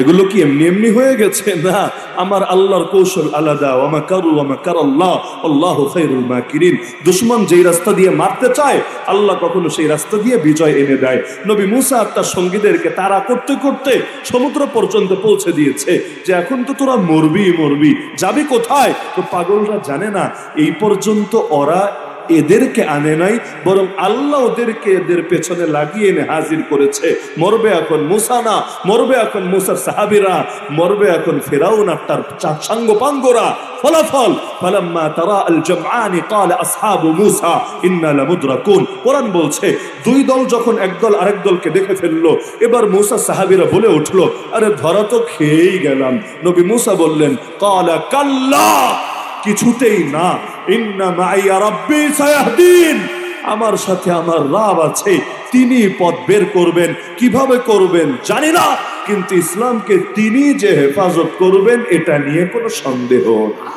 এগুলো কি এমনি এমনি হয়ে গেছে? না, আমার আল্লাহর কৌশল আলাদা। ওয়া মাকারু ওয়া মাকারাল্লাহ আল্লাহু খায়রুল মাকিরিন। দুশমন যেই রাস্তা দিয়ে মারতে চায়, আল্লাহ কখনো সেই রাস্তা দিয়ে বিজয় এনে দেয়। নবী মুসা আর তার সঙ্গীদেরকে তাড়া করতে করতে সমুদ্র পর্যন্ত পৌঁছে দিয়েছে যে এখন তো তোরা মরবি মরবি, যাবি কোথায়? তো পাগলরা জানে না এই পর্যন্ত ওরা এদেরকে আনে নাই, বরং আল্লাহ ওদেরকে এদের পেছনে লাগিয়ে এনে হাজির করেছে। মরবে এখন মুসা না, মরবে এখন মুসার সাহাবীরা, মরবে এখন ফিরাউন আর তার সাঙ্গপাঙ্গরা। ফলাফল ফালাম্মা তারা আল জামআনি ক্বালা আসহাবু মুসা ইন্না লামুদরাকুন। কোরআন বলছে দুই দল যখন একদল আরেক দলকে দেখে ফেললো, এবার মুসা সাহাবীরা বলে উঠলো, আরে ধরা তো খেয়েই গেলাম। নবী মুসা বললেন, ক্বালা কাল্লা, কিছুতেই না, ইন্না মাইয়া রাব্বি সায়াহদিন, আমার সাথে আমার রব আছে, তিনি পথ বের করবেন। কিভাবে করবেন জানি না, কিন্তু ইসলামকে তিনি যে হেফাজত করবেন এটা নিয়ে কোনো সন্দেহ না।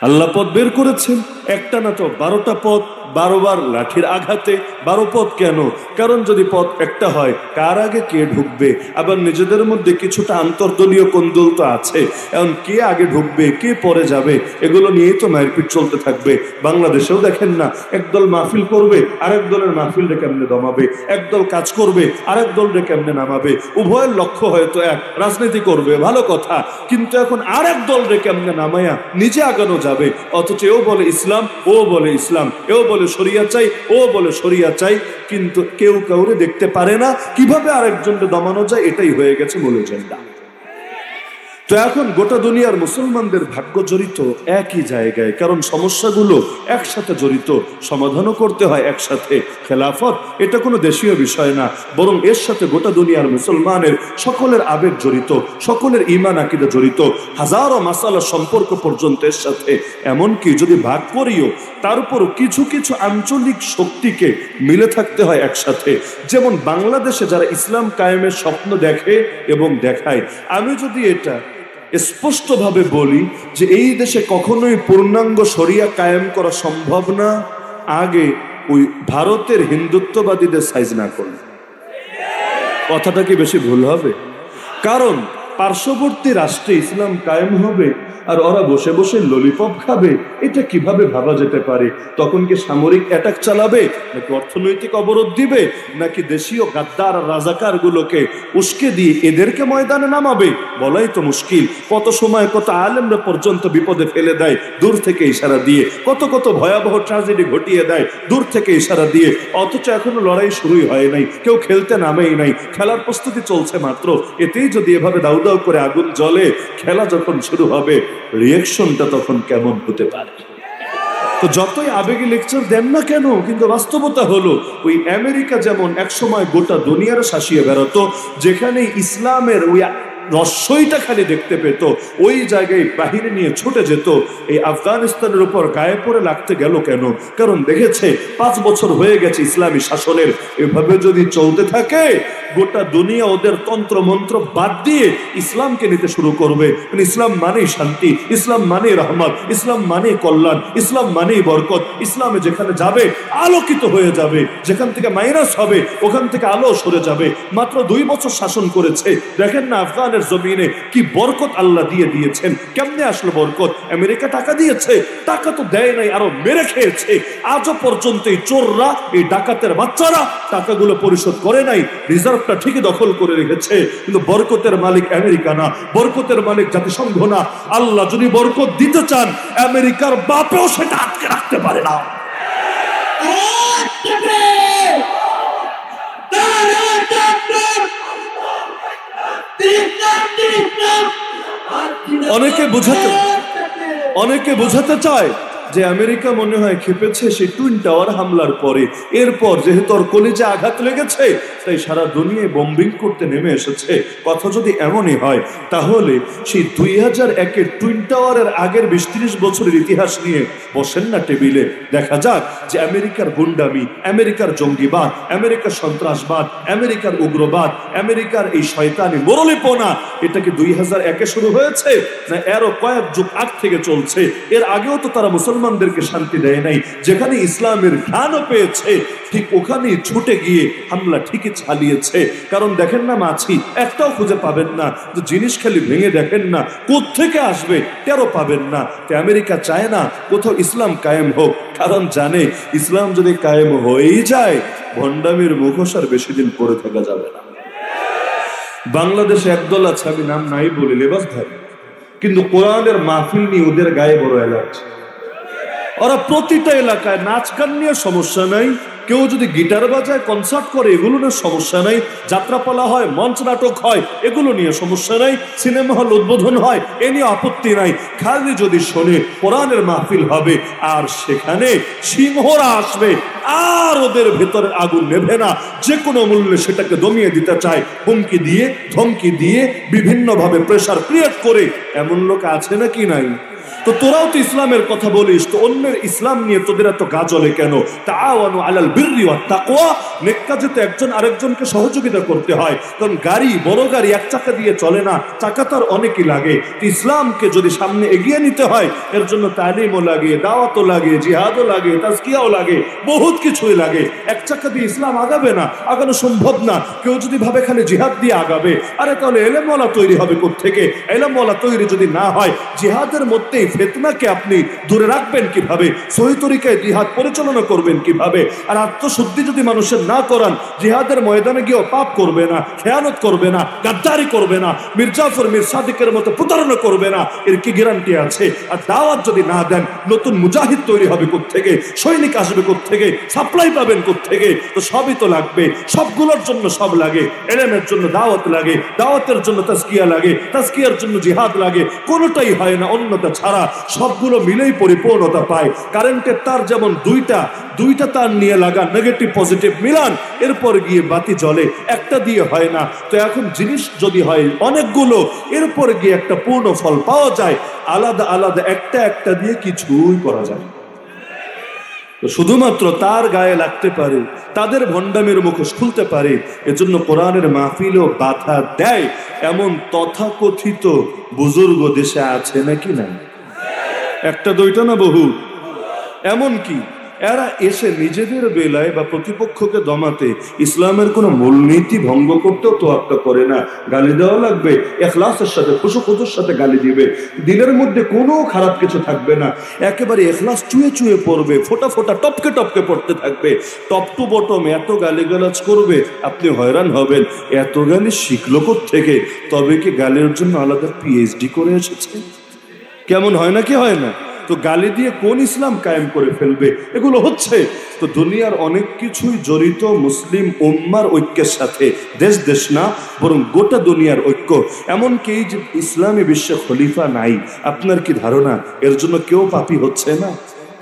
আল্লাহ পথ বের করেছেন, একটা না তো 12টা পথ, 12 বার লাঠির আঘাতে। 12 পথ কেন? কারণ যদি পথ একটা হয়, কার আগে কে ঢুকবে? আবার নিজেদের মধ্যে কিছুটা আন্তর্দলীয় কোন্দল তো আছে। এখন কে আগে ঢুকবে, কে পরে যাবে, এগুলো নিয়েই তো মারপিট চলতে থাকবে। বাংলাদেশেও দেখেন না, একদল মাহফিল করবে, আরেক দলের মাহফিলটা কেমনে দমাবে, একদল কাজ করবে, আরেক দলরে কেমনে নামাবে। উভয়ের লক্ষ্য হয়তো এক, রাজনীতি করবে, ভালো কথা, কিন্তু এখন আরেক দলরে কেমনে নামায়া নিজে আগানো যাবে। অথচ এও বলে ইসলাম, ও বলে ইসলাম, এও বলে বলে শরিয়া চাই, ও বলে শরিয়া চাই, কিন্তু কেউ কাউরে দেখতে পারে না। কিভাবে আরেকজনকে দমানো যায়, এটাই হয়ে গেছে মূল এজেন্ডা। তো এখন গোটা দুনিয়ার মুসলমানদের ভাগ্য জড়িত একই জায়গায়, কারণ সমস্যাগুলো একসাথে জড়িত, সমাধানও করতে হয় একসাথে। খেলাফত এটা কোনো দেশীয় বিষয় না, বরং এর সাথে গোটা দুনিয়ার মুসলমানের সকলের আবেগ জড়িত, সকলের ঈমান আকীদা জড়িত, হাজারো মাসালা সম্পর্ক পর্যন্ত এর সাথে। এমনকি যদি ভাগ করিও, তারপরও কিছু কিছু আঞ্চলিক শক্তিকে মিলে থাকতে হয় একসাথে। যেমন বাংলাদেশে যারা ইসলাম কায়েমের স্বপ্ন দেখে এবং দেখায়, আমি যদি এটা স্পষ্টভাবে বলি যে এই দেশে কখনোই পূর্ণাঙ্গ শরিয়া কায়েম করা সম্ভব না আগে ওই ভারতের হিন্দুত্ববাদীদের সাইজ না করলে। কথাটা কি বেশি ভুল হবে? কারণ পার্শ্ববর্তী রাষ্ট্রে ইসলাম কায়েম হবে আর ওরা বসে বসে ললিপপ খাবে, এটা কিভাবে ভাবা যেতে পারে? তখন কি সামরিক অ্যাটাক চালাবে, নাকি অর্থনৈতিক অবরোধ দিবে, নাকি দেশীয় গাদ্দার রাজাকার গুলোকে উস্কে দিয়ে এদেরকে ময়দানে নামাবে? বলাই তো মুশকিল। কত সময় কত আলেমরা পর্যন্ত বিপদে ফেলে দেয় দূর থেকে ইশারা দিয়ে, কত কত ভয়াবহ ট্র্যাজেডি ঘটিয়ে দেয় দূর থেকে ইশারা দিয়ে, অথচ এখনো লড়াই শুরুই হয় নাই, কেউ খেলতে নামেই নাই, খেলার প্রস্তুতি চলছে মাত্র। এতেই যদি এভাবে দাউ দাউ করে আগুন জ্বলে, খেলা যখন শুরু হবে রিঅ্যাকশনটা তখন কেমন হতে পারে? তো যতই আবেগে লেকচার দেন না কেন, কিন্তু বাস্তবতা হলো ওই আমেরিকা যেমন একসময় গোটা দুনিয়ার শাসিয়ে বেড়াতো, যেখানে ইসলামের ওই রস্যইটা খালি দেখতে পেত, ওই জায়গায় বাহিনী নিয়ে ছুটে যেত। এই আফগানিস্তানের উপর গায়ে পড়ে লাগতে গেল কেন? কারণ দেখেছে 5 বছর হয়ে গেছে ইসলামী শাসনের। এভাবে যদি চলতে থাকে, গোটা দুনিয়া ওদের তন্ত্র মন্ত্র বাদ দিয়ে ইসলামকে নিতে শুরু করবে। ইসলাম মানেই শান্তি, ইসলাম মানেই রহমত, ইসলাম মানেই কল্যাণ, ইসলাম মানেই বরকত। ইসলামে যেখানে যাবে আলোকিত হয়ে যাবে, যেখান থেকে মাইনাস হবে ওখান থেকে আলো সরে যাবে। মাত্র 2 বছর শাসন করেছে, দেখেন না আফগানের জমিনে কি বরকত আল্লাহ দিয়ে দিয়েছেন। কেমনে আসলো বরকত? আমেরিকা টাকা দিয়েছে? টাকা তো দেয় নাই, আরো মেরে খেয়েছে। আজও পর্যন্ত এই চোররা, এই ডাকাতের বাচ্চারা টাকাগুলো পরিশোধ করে নাই, রিজার্ভটা ঠিকই দখল করে রেখেছে। কিন্তু বরকতের মালিক আমেরিকা না, বরকতের মালিক জাতিসংঘ না। আল্লাহ যদি বরকত দিতে চান, আমেরিকার বাপেও সেটা আটকে রাখতে পারে না। অনেকে বোঝাতে চায় যে আমেরিকা মনে হয় খেপেছে সেই টুইন টাওয়ার হামলার পরে। এরপর যেহেতু ওর কলিজা আঘাত লেগেছে, তাই সারা দুনিয়ায় বম্বিং করতে নেমে এসেছে। কথা যদি এমনই হয়, তাহলে সেই 2001-এর টুইন টাওয়ারের আগের 20-30 বছরের ইতিহাস নিয়ে বসেন না টেবিলে, দেখা যাক যে আমেরিকার গুন্ডামি, আমেরিকার জঙ্গিবাদ, আমেরিকার সন্ত্রাসবাদ, আমেরিকার উগ্রবাদ, আমেরিকার এই শয়তানি মোরলিপনা, এটা কি 2001-এ শুরু হয়েছে, না এরও কয়েক যুগ আগ থেকে চলছে? এর আগেও তো তারা মুসলমানদেরকে শান্তি দেয় নাই। যেখানে ইসলামের ঘ্রাণও পেয়েছে, ঠিক ওখানেই ছুটে গিয়ে হামলা ঠিকই চালিয়েছে। কারণ দেখেন না, মাছি একটাও খুঁজে পাবেন না। তো জিনিস খালি ভেঙে দেখেন না, কোত্থেকে আসবে টেরও পাবেন না। তো আমেরিকা চায় না কোথাও ইসলাম কায়েম হোক, কারণ জানে ইসলাম যদি কায়েম হয়েই যায়, ভণ্ডামির মুখোশ আর বেশি দিন পরে থাকা যাবে না। বাংলাদেশে একদল আছে, আমি নাম নাই বলি, লেবাসধারী, কিন্তু কোরআনের মাহফিল নিয়ে ওদের গায়ে বড় অ্যালার্জি। ওরা প্রতিটা এলাকায় নাচ গান নিয়ে সমস্যা নাই, কেউ যদি গিটার বাজায়, কনসার্ট করে, এগুলো নিয়ে সমস্যা নাই, যাত্রাপালা হয়, মঞ্চ নাটক হয়, এগুলো নিয়ে সমস্যা নাই, সিনেমা হল উদ্বোধন হয়, এ নিয়ে আপত্তি নাই। খালি যদি শোনে কোরআনের মাহফিল হবে আর সেখানে সিংহরা আসবে, আর ওদের ভেতরে আগুন নেভে না, যে কোনো মূল্যে সেটাকে দমিয়ে দিতে চায়, হুমকি দিয়ে, ধমকি দিয়ে, বিভিন্ন ভাবে প্রেসার ক্রিয়েট করে। এমন লোক আছে নাকি নাই? তো তোরাও তো ইসলামের কথা বলিস, তো অন্যের ইসলাম নিয়ে তোদের এত গা জ্বলে কেন? তাআওয়ানু আলাল বিররি ওয়াত তাকওয়া, নেক কাজে তো একজন আরেকজনকে সহযোগিতা করতে হয়। কারণ গাড়ি, বড় গাড়ি এক চাকা দিয়ে চলে না, চাকা তার অনেকই লাগে। তো ইসলামকে যদি সামনে এগিয়ে নিতে হয়, এর জন্য তালিমও লাগে, দাওয়াতও লাগে, জিহাদও লাগে, তাজকিয়াও লাগে, বহুত কিছুই লাগে। এক চাকা দিয়ে ইসলাম আগাবে না, আগানো সম্ভব না। কেউ যদি ভাবে খালি জিহাদ দিয়ে আগাবে, আরে তাহলে এলেমওয়ালা তৈরি হবে কোত্থেকে? এলেমওয়ালা তৈরি যদি না হয়, জিহাদের মধ্যেই ফিতনাকে আপনি দূরে রাখবেন কিভাবে, সহি তরিকায় জিহাদ পরিচালনা করবেন কিভাবে। আর আত্মশুদ্ধি যদি মানুষের না করান, জিহাদের ময়দানে গিয়েও পাপ করবে না, খেয়ানত করবে না, গাদ্দারি করবে না, মীর জাফর মীর সাদিকের মতো প্রতারণা করবে না, এর কি গ্যারান্টি আছে? আর দাওয়াত যদি না দেন, নতুন মুজাহিদ তৈরি হবে কোত্থেকে, সৈনিক আসবে কোত্থেকে, সাপ্লাই পাবেন কোত্থেকে? তো সবই তো লাগবে, সবগুলোর জন্য সব লাগে। ইলমের জন্য দাওয়াত লাগে, দাওয়াতের জন্য তাজকিয়া লাগে, তাজকিয়ার জন্য জিহাদ লাগে। কোনোটাই হয় না অন্যটা ছাড়া, সবগুলো মিলেই পরিপূর্ণতা পায়। কারেন্টের তার যেমন দুইটা তার নিয়ে লাগান, নেগেটিভ পজিটিভ মিলান, এরপর গিয়ে বাতি জ্বলে, একটা দিয়ে হয় না। তো এখন জিনিস যদি হয় অনেকগুলো, এরপর গিয়ে একটা পূর্ণ ফল পাওয়া যায়। আলাদা আলাদা একটা দিয়ে কিছুই করা যায়। শুধুমাত্র তার গায়ে লাগতে পারে, তাদের ভণ্ডামের মুখোশ খুলতে পারে। এজন্য কোরআনের মাহফিলও বাধা দেয় এমন তথাকথিত বুজুর্গ দেশে আছে নাকি না? একটা দুইটা না, বহু। এমন কি এরা এসে নিজেদের বেলায় বা প্রতিপক্ষকে দমাতে ইসলামের কোনো মূলনীতি ভঙ্গ করতেও তোয়াক্কা করে না। গালি দেওয়া লাগবে, এখলাসের সাথে, খুশুখুজুর সাথে গালি দিবে। দিলের মধ্যে কোনো খারাপ কিছু থাকবে না, একেবারে এখলাস চুয়ে চুয়ে পড়বে, ফোটা ফোটা টপকে টপকে পড়তে থাকবে। টপ টু বটম এত গালিগালাজ করবে, আপনি হয়রান হবেন। এত গালি শিখলো থেকে? তবে কি গালির জন্য আলাদা পিএইচডি করে এসেছে? কেমন হয় না কি হয় না? তো গালি দিয়ে কোন ইসলাম কায়েম করে ফেলবে? এগুলো হচ্ছে। তো দুনিয়ার অনেক কিছুই জড়িত মুসলিম উম্মার ঐক্যের সাথে। দেশ না, বরং গোটা দুনিয়ার ঐক্য। এমনকি এই যে ইসলামী বিশ্বে খলিফা নাই, আপনার কি ধারণা এর জন্য কেউ পাপী হচ্ছে না,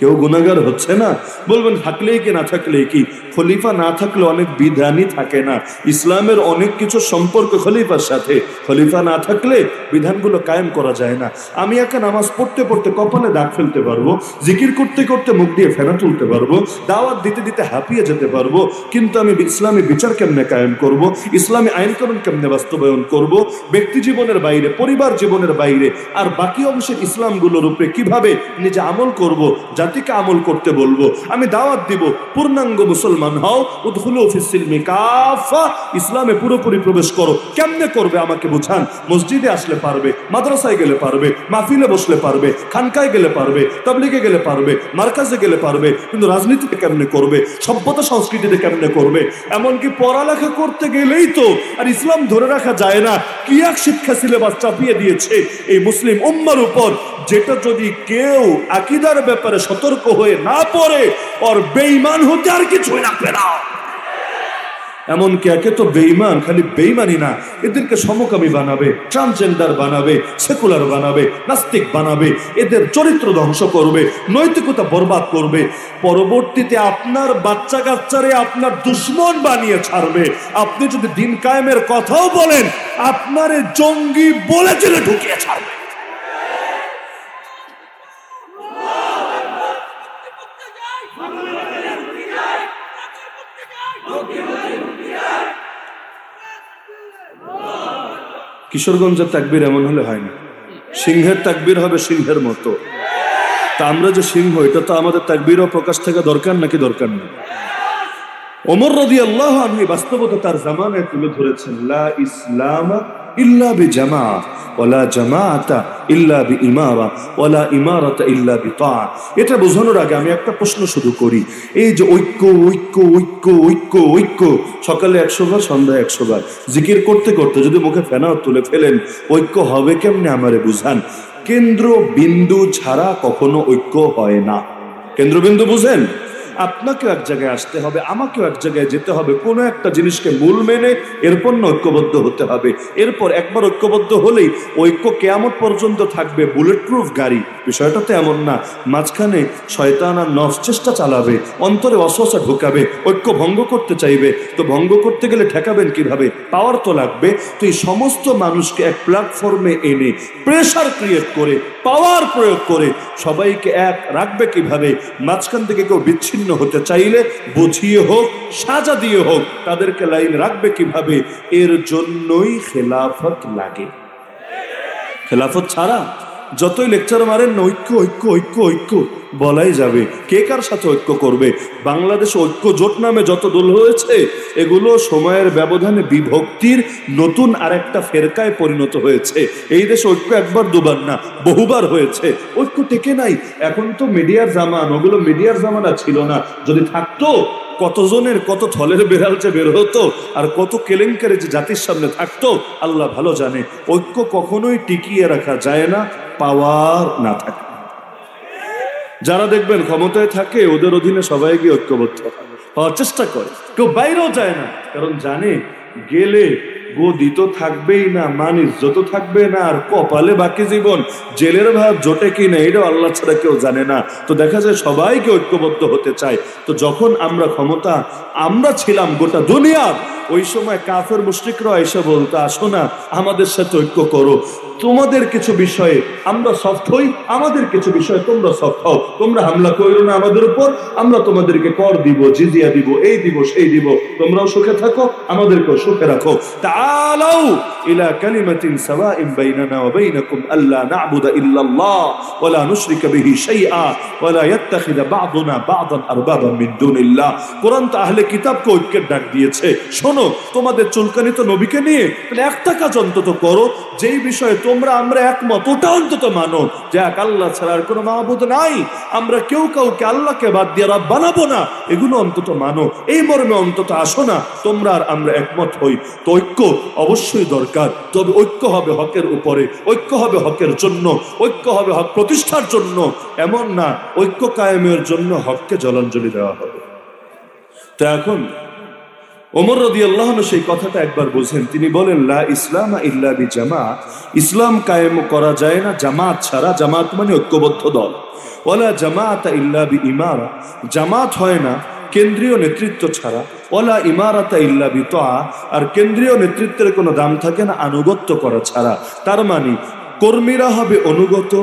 কেউ গুনাহগার হচ্ছে না? বলবেন থাকলেই কি না থাকলেই কি? খলিফা না থাকলে অনেক বিধানই থাকে না। ইসলামের অনেক কিছু সম্পর্ক খলিফার সাথে, খলিফা না থাকলে বিধানগুলো কায়েম করা যায় না। আমি একা নামাজ পড়তে পড়তে কপালে দাগ ফেলতে পারবো, জিকির করতে করতে মুখ দিয়ে ফেনা তুলতে পারবো, দাওয়াত দিতে দিতে হাঁপিয়ে যেতে পারবো, কিন্তু আমি ইসলামী বিচার কেমনে কায়েম করব, ইসলামী আইন কানুন কেমনে বাস্তবায়ন করব, ব্যক্তি জীবনের বাইরে, পরিবার জীবনের বাইরে আর বাকি অংশের ইসলামগুলোর উপরে কিভাবে নিজে আমল করব, জাতিকে আমল করতে বলবো। আমি দাওয়াত দিব পূর্ণাঙ্গ মুসলমান হও, উদখুলু ফিস সিলমি কাফা, ইসলামে পুরোপুরি প্রবেশ করো। কেমনে করবে আমাকে বুঝান। মসজিদে আসলে পারবে, মাদ্রাসায় গেলে পারবে, মাহফিলে বসলে পারবে, খানকায় গেলে পারবে, তাবলিগে গেলে পারবে, মার্কাজে গেলে পারবে, কিন্তু রাজনীতিতে কেমনে করবে, সভ্যতা সংস্কৃতিতে কেমনে করবে? এমনকি পড়ালেখা করতে গেলেই তো আর ইসলাম ধরে রাখা যায় না। কি এক শিক্ষা সিলেবাস চাপিয়ে দিয়েছে এই মুসলিম উম্মার উপর, যেটা যদি কেউ আকীদার ব্যাপারে সতর্ক হয়ে না পড়ে, ওর বেঈমান হতে আর কিছুই লাগবে না। এমনকি একে তো বেঈমান, খালি বেঈমানি না, এদেরকে সমকামী বানাবে, ট্রান্সজেন্ডার বানাবে, সেকুলার বানাবে, নাস্তিক বানাবে, এদের চরিত্র ধ্বংস করবে, নৈতিকতা বরবাদ করবে। পরবর্তীতে আপনার বাচ্চা কাচ্চারে আপনার দুশ্মন বানিয়ে ছাড়বে। আপনি যদি দিন কায়েমের কথাও বলেন, আপনারে জঙ্গি বলে জেলে ঢুকিয়ে ছাড়বে। কিশোরগঞ্জের তাকবীর এমন হলে হয় না, সিংহের তাকবীর হবে সিংহের মতো। তা আমরা যে সিংহ, এটা তো আমাদের তাকবীরও প্রকাশ থাকা দরকার নাকি দরকার নেই? ওমর রাদিয়াল্লাহু আনহু বাস্তবতা তার জামানায় তুলে ধরেছেন, লা ইসলাম ইল্লা বিজামাআ ওয়ালা জামাআতা ইল্লা বিইমারা ওয়ালা ইমারাতা ইল্লা বিতাআ। এটা বোঝানোর আগে আমি একটা প্রশ্ন শুরু করি। এই যে ঐক্য ঐক্য ঐক্য ঐক্য ঐক্য, সকালে 100 বার, সন্ধ্যায় 100 বার জিকির করতে করতে যদি মুখে ফেনা তুলে ফেলেন, ঐক্য হবে কেমনে আমারে বুঝান। কেন্দ্র বিন্দু ছাড়া কখনো ঐক্য হয় না। কেন্দ্রবিন্দু বুঝেন? আপনাকেও এক জায়গায় আসতে হবে, আমাকেও এক জায়গায় যেতে হবে, কোনো একটা জিনিসকে মূল মেনে এরপর না ঐক্যবদ্ধ হতে হবে। এরপর একবার ঐক্যবদ্ধ হলেই ঐক্য কিয়ামত পর্যন্ত থাকবে। বুলেট প্রুফ গাড়ি বিষয়টা তো এমন না, মাঝখানে শয়তান আর নফস চেষ্টা চালাবে, অন্তরে অসহসা ঢোকাবে, ঐক্য ভঙ্গ করতে চাইবে। তো ভঙ্গ করতে গেলে ঠেকাবেন কিভাবে? পাওয়ার তো লাগবে। তো এই সমস্ত মানুষকে এক প্ল্যাটফর্মে এনে প্রেশার ক্রিয়েট করে, পাওয়ার প্রয়োগ করে সবাইকে এক রাখবে কিভাবে? মাঝখান থেকে কেউ বিচ্ছিন্ন হতে চাইলে বুঝিয়ে হোক, সাজা দিয়ে হোক, তাদেরকে লাইন রাখবে কিভাবে? এর জন্যই খেলাফত লাগে। খেলাফত ছাড়া যতই লেকচার মারেন ঐক্য ঐক্য ঐক্য ঐক্য, বলাই যাবে কে কার সাথে ঐক্য করবে। বাংলাদেশে ঐক্য জোট নামে যত দল হয়েছে এগুলো সময়ের ব্যবধানে বিভক্তির নতুন আরেকটা ফেরকায় পরিণত হয়েছে। এই দেশে ঐক্য একবার দুবার না বহুবার হয়েছে, ঐক্য টেকে নাই। এখন তো মিডিয়ার জামান, ওগুলো মিডিয়ার জামানা ছিল না। যদি থাকতো কতজনের কত থলের বেড়াল যে বের হতো আর কত কেলেঙ্কারি যে জাতির সামনে থাকতো আল্লাহ ভালো জানে। ঐক্য কখনোই টিকিয়ে রাখা যায় না পাওয়ার না থাকে। যারা দেখবেন ক্ষমতায় থাকে ওদের অধীনে সবাই গিয়ে ঐক্যবদ্ধ হওয়ার চেষ্টা করে, কেউ বাইরেও যায় না, কারণ জানে গেলে গদি তো থাকবেই না, মান ইজ্জত থাকবে না, আর কপালে বাকি জীবন জেলের ভাত জোটে কিনা এটাও আল্লাহ ছাড়া কেউ জানে না। তো দেখা যায় সবাইকে ঐক্যবদ্ধ হতে চায়। তো যখন আমরা ক্ষমতা আমরা ছিলাম গোটা দুনিয়ার, ওই সময় কাফের মুশরিকরা এসে বলতো আসো না আমাদের সাথে ঐক্য করো, তোমাদের কিছু বিষয়ে আমরা সফট হই, আমাদের কিছু বিষয়ে তোমরা সফট হও, তোমরা হামলা করো না আমাদের উপর, আমরা তোমাদেরকে কর দিব, জিজিয়া দিব, এই দিব সেই দিব, তোমরাও সুখে থাকো আমাদেরকেও সুখে রাখো। তাআলাউ ইলা কালিমাতিন সাওয়াইন বাইনানা ওয়া বাইনাকুম আল্লা না'বুদা ইল্লাল্লাহ ওয়া লা নুশরিকা বিহি শাইআ ওয়া লা ইয়াত্তাখিযা বা'দুনা বা'দান আরবাবান মিন দুনিল্লাহ। কোরআন তো আহলে কিতাবকে ঐক্যের ডাক দিয়েছে। শোনো, তোমাদের চুলকানি তো নবীকে নিয়ে, তাহলে একটা কাজ অন্তত করো, যেই বিষয়ে তোমরা আমরা একমত ওটা অন্তত মানো, যে এক আল্লাহ ছাড়া আর কোনো মাহবুদ নাই, আমরা কেউ কাউকে আল্লাহকে বাদ দিয়ে রব বানাবো না, এগুলো অন্তত মানো। এই মর্মে অন্তত আসো না তোমরা আর আমরা একমত হই। তো ঐক্য অবশ্যই দরকার, তবে ঐক্য হবে হকের উপরে, ঐক্য হবে হকের জন্য, ঐক্য হবে হক প্রতিষ্ঠার জন্য। এমন না ঐক্য কায়েমের জন্য হককে জলাঞ্জলি দেওয়া হবে। তো এখন ওমর রাদিয়াল্লাহু আনহু সেই কথাটা একবার বলছেন, তিনি বলেন লা ইসলামা ইল্লা বিজামাত, ইসলাম কায়েম করা যায় না জামাত ছাড়া। জামাত মানে ঐক্যবদ্ধ দল। ওয়ালা জামাতা ইল্লা বিইমারা, জামাত হয় না কেন্দ্রীয় নেতৃত্ব ছাড়া। ওয়ালা ইমারাতা ইল্লা বিতাআ, আর কেন্দ্রীয় নেতৃত্বের কোনো দাম থাকে না আনুগত্য করা ছাড়া। তার মানে কর্মীরা হবে অনুগত,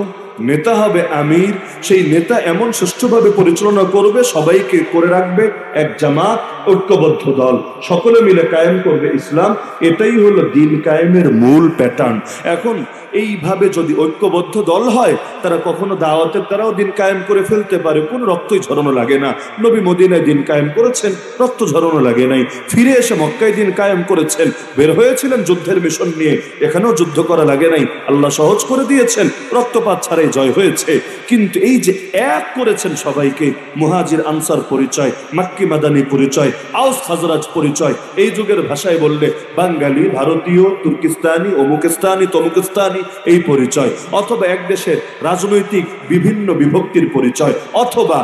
নেতা হবে আমির, সেই নেতা এমন সুষ্ঠুভাবে পরিচালনা করবে, সবাইকে করে রাখবে এক জামাত, ঐক্যবদ্ধ দল, সকলে মিলে কায়েম করবে ইসলাম। এটাই হলো দিন কায়েমের মূল প্যাটার্ন। এখন এইভাবে যদি ঐক্যবদ্ধ দল হয়, তারা কখনো দাওয়াতের দ্বারাও দিন কায়েম করে ফেলতে পারে, কোনো রক্তই ঝরানো লাগে না। নবী মদিনায় দিন কায়েম করেছেন, রক্ত ঝরানো লাগে নাই। ফিরে এসে মক্কায় দিন কায়েম করেছেন, বের হয়েছিলেন যুদ্ধের মিশন নিয়ে, এখানেও যুদ্ধ করা লাগে নাই, আল্লাহ সহজ করে দিয়েছেন, রক্তপাত ছাড়াই জয় হয়েছে। কিন্তু এই যে এক করেছেন সবাইকে, মুহাজির আনসার পরিচয়, মাক্কি মাদানী পরিচয়, আউস খাজরাজ পরিচয়, এই যুগের ভাষায় বললে বাঙালি, ভারতীয়, তুর্কিস্তানি, অমুকিস্তানি, তমুকিস্তানি, এই পরিচয়, অথবা এক দেশের রাজনৈতিক বিভিন্ন বিভক্তির পরিচয়, অথবা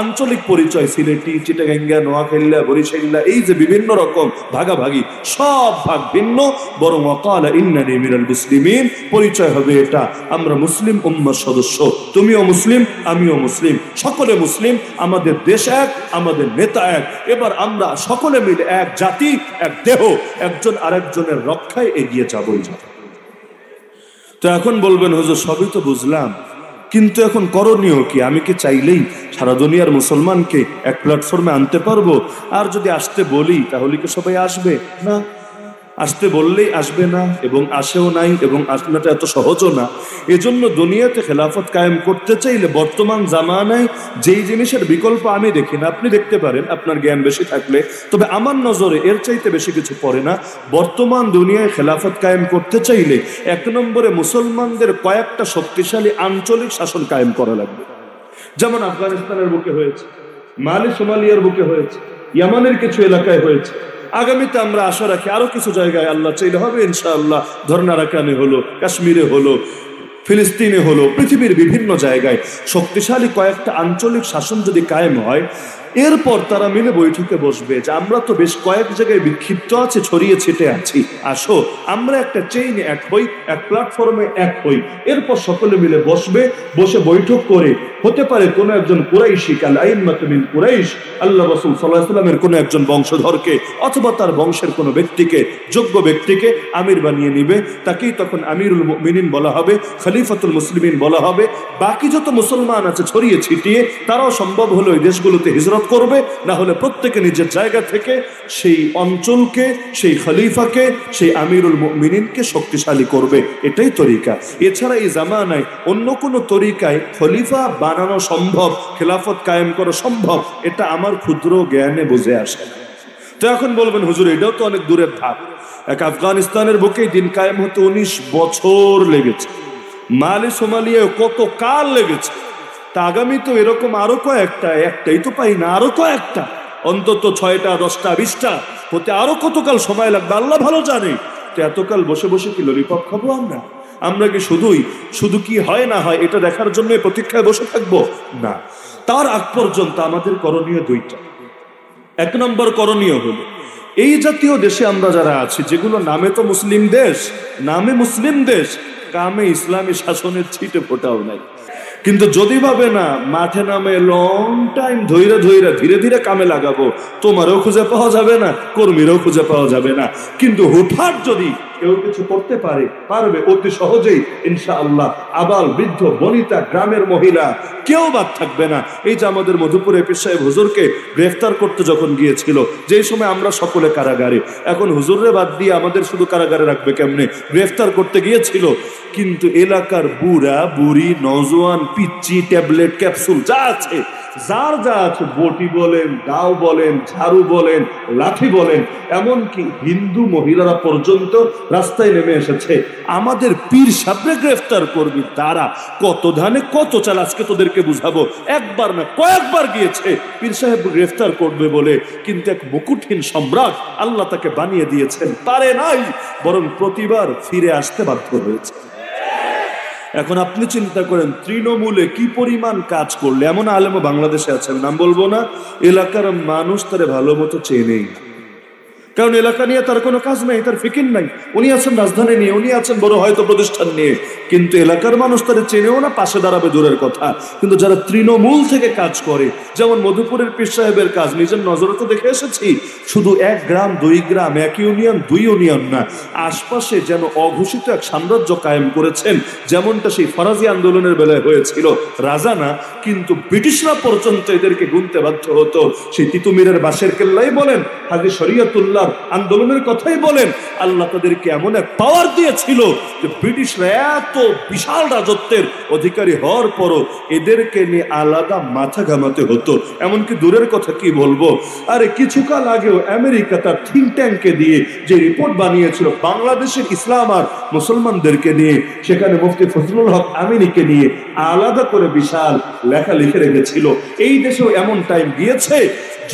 আঞ্চলিক পরিচয়, সিলেটি, চিটাগাঙ্গা, নোয়াখালী, বরিশাল্লা, এই যে বিভিন্ন রকম ভাগাভাগি, সব ভাগ ভিন্ন, বরং ওয়াকালা ইন্নানি মিনাল মুসলিমিন, পরিচয় হবে এটা, আমরা মুসলিম উম্মার সদস্য, তুমিও মুসলিম আমিও মুসলিম, সকলে মুসলিম, আমাদের দেশ এক, আমাদের নেতা এক, এবার আমরা সকলে মিলে এক জাতি, এক দেহ, একজন আরেকজনের রক্ষায় এগিয়ে যাবই যাব। তো এখন বলবেন হুজুর সবই তো বুঝলাম, কিন্তু এখন করণীয় কি? আমি কি চাইলেই সারা দুনিয়ার মুসলমানকে এক প্ল্যাটফর্মে আনতে পারবো? আর যদি আসতে বলি তাহলে কি সবাই আসবে? না, আসতে বললেই আসবে না, এবং আসেও নাই, এবং আসনাটা এত সহজও না। এজন্য দুনিয়াতে খেলাফত কায়েম করতে চাইলে বর্তমান জামানায় যেই জিনিসের বিকল্প আমি দেখি না, আপনি দেখতে পারেন আপনার জ্ঞান বেশি থাকলে, তবে আমার নজরে এর চাইতে বেশি কিছু পড়ে না। বর্তমান দুনিয়ায় খেলাফত কায়েম করতে চাইলে এক নম্বরে মুসলমানদের কয়েকটা শক্তিশালী আঞ্চলিক শাসন কায়েম করা লাগবে। যেমন আফগানিস্তানের বুকে হয়েছে, মালি সোমালিয়ার বুকে হয়েছে, ইয়ামানের কিছু এলাকায় হয়েছে, আগামীতে আমরা আশা রাখি আরো কিছু জায়গায় আল্লাহ চাইলে হবে ইনশাআল্লাহ। ধরেন আরাকানে হলো, কাশ্মীরে হলো, ফিলিস্তিনে হলো, পৃথিবীর বিভিন্ন জায়গায় শক্তিশালী কয়েকটা আঞ্চলিক শাসন যদি কায়েম হয়, এরপর তারা মিলে বৈঠকে বসবে যে আমরা তো বেশ কয়েক জায়গায় বিক্ষিপ্ত আছে, ছড়িয়ে ছিটে আছি, আসো আমরা একটা চেইনে এক হই, এক প্ল্যাটফর্মে এক হই। এরপর সকলে মিলে বসবে, বসে বৈঠক করে, হতে পারে কোনো একজন কুরাইশি, কাল আইম্মাতু মিন কুরাইশ, আল্লাহ রাসূল সাল্লাল্লাহু আলাইহি ওয়াসাল্লামের কোনো একজন বংশধরকে অথবা তার বংশের কোনো ব্যক্তিকে, যোগ্য ব্যক্তিকে আমির বানিয়ে নিবে, তাকেই তখন আমিরুল মুমিনিন বলা হবে, খলিফাতুল মুসলিমিন বলা হবে। বাকি যত মুসলমান আছে ছড়িয়ে ছিটিয়ে, তারাও সম্ভব হলে ওই দেশগুলোতে হিজরত করবে, না হলে প্রত্যেকে নিজের জায়গা থেকে সেই অঞ্চলকে, সেই খলিফাকে, সেই আমিরুল মুমিনিনকে শক্তিশালী করবে। এটাই তরিকা। এছাড়া এই জামানায় অন্য কোনো তরিকায় খলিফা বানানো সম্ভব, খেলাফত কায়েম করা সম্ভব, এটা আমার ক্ষুদ্র জ্ঞানে বুঝে আসে না। তো এখন বলবেন হুজুর এটাও তো অনেক দূরের ধাপ। এক আফগানিস্তানের বুকেই দিন কায়েম হতে 19 বছর লেগেছে, মালি সোমালিয়ায় কত কাল লেগেছে। তা আগামী তো এরকম আরো কয়েকটা, একটাই তো পাই না, আরো কয়েকটা, অন্তত 6টা 10টা 20টা হতে আরো কতকাল সময় লাগবে আল্লাহ ভালো জানে। তো এতকাল বসে বসে কি ললিপপ খাবো আমরা? আমরা কি শুধু কি হয় না হয় এটা দেখার জন্য প্রতীক্ষায় বসে থাকবো? না, তার আগ পর্যন্ত আমাদের করণীয় দুইটা। এক নম্বর করণীয় হলো, এই জাতীয় দেশে আমরা যারা আছি, যেগুলো নামে তো মুসলিম দেশ, নামে মুসলিম দেশ, কামে ইসলামী শাসনের ছিটে ফোটাও নাই। কিন্তু যদি ভাবে না মাঠে নামে লং টাইম ধৈর্য ধীরে ধীরে কামে লাগাবো, তোমারও খুঁজে পাওয়া যাবে না, কর্মীরও খুঁজে পাওয়া যাবে না। কিন্তু হুটহাট যদি কেউ কিছু করতে পারবে অতি সহজেই ইনশাআল্লাহ। আবাল বৃদ্ধ বনিতা গ্রামের মহিলা কেউ বাদ থাকবে না। এই যে আমাদের মধুপুরে পীর সাহেব হুজুরকে গ্রেফতার করতে যখন গিয়েছিল, যেই সময় আমরা সকলে কারাগারে, এখন হুজুররে বাদ দিয়ে আমাদের শুধু কারাগারে রাখবে কেমনে? গ্রেফতার করতে গিয়েছিল, কিন্তু এলাকার বুড়া বুড়ি নওজোয়ান পিচ্চি ট্যাবলেট ক্যাপসুল যা আছে, যার যা আছে, বটি বলেন, দাও বলেন, ঝাড়ু বলেন, লাঠি বলেন, এমনকি হিন্দু মহিলারা পর্যন্ত রাস্তায় নেমে এসেছে আমাদের পীর সাহেবকে গ্রেফতার করবি। তারা কত ধানে কত চাল, আজকে তোদেরকে বুঝাবো। একবার না কয়েকবার গিয়েছে পীর সাহেব গ্রেফতার করবে বলে, কিন্তু এক মুকুটহীন সম্রাট আল্লাহ তাকে বানিয়ে দিয়েছেন, পারে নাই, বরং প্রতিবার ফিরে আসতে বাধ্য হয়েছে। এখন আপনি চিন্তা করেন তৃণমূলে কি পরিমাণ কাজ করলে, এমন আলেমও বাংলাদেশে আছেন, নাম বলবো না, এলাকার মানুষ তারে ভালো মতো চেনেই না। কারণ এলাকা নিয়ে তার কোনো কাজ নাই, তার ফিকির নাই। উনি আছেন রাজধানী নিয়ে, উনি আছেন বড় হয়তো প্রতিষ্ঠান নিয়ে, কিন্তু এলাকার মানুষ তারা চেনেও না, পাশে দাঁড়াবে দূরের কথা। কিন্তু যারা তৃণমূল থেকে কাজ করে, যেমন মধুপুরের পীর সাহেবের কাজ নিজের নজরে তো দেখে এসেছি, শুধু 1 গ্রাম 2 গ্রাম, 1 ইউনিয়ন 2 ইউনিয়ন না, আশপাশে যেন অঘোষিত এক সাম্রাজ্য কায়েম করেছেন, যেমনটা সেই ফরাজি আন্দোলনের বেলায় হয়েছিল। রাজা না, কিন্তু ব্রিটিশরা পর্যন্ত এদেরকে গুনতে বাধ্য হতো। সেই তিতুমিরের বাঁশের কেল্লাই বলেন, হাজী শরীয়তুল্লাহ আন্দোলনের কথাই বলেন, আল্লাহ তাদেরকে এমন এক পাওয়ার দিয়েছিল যে ব্রিটিশরা এত বিশাল রাজত্বের অধিকারী হওয়ার পরও এদেরকে নিয়ে আলাদা মাথা ঘামাতে হতো। এমনকি দূরের কথা কি বলবো, আরে কিছুকাল আগেও আমেরিকা তার থিঙ্ক ট্যাঙ্ককে দিয়ে যে রিপোর্ট বানিয়েছিল বাংলাদেশের ইসলাম আর মুসলমানদেরকে নিয়ে, সেখানে মুফতি ফজলুল হক আমিনীকে নিয়ে আলাদা করে বিশাল লেখা লিখে রেখেছিল। এই দেশেও এমন টাইম গিয়েছে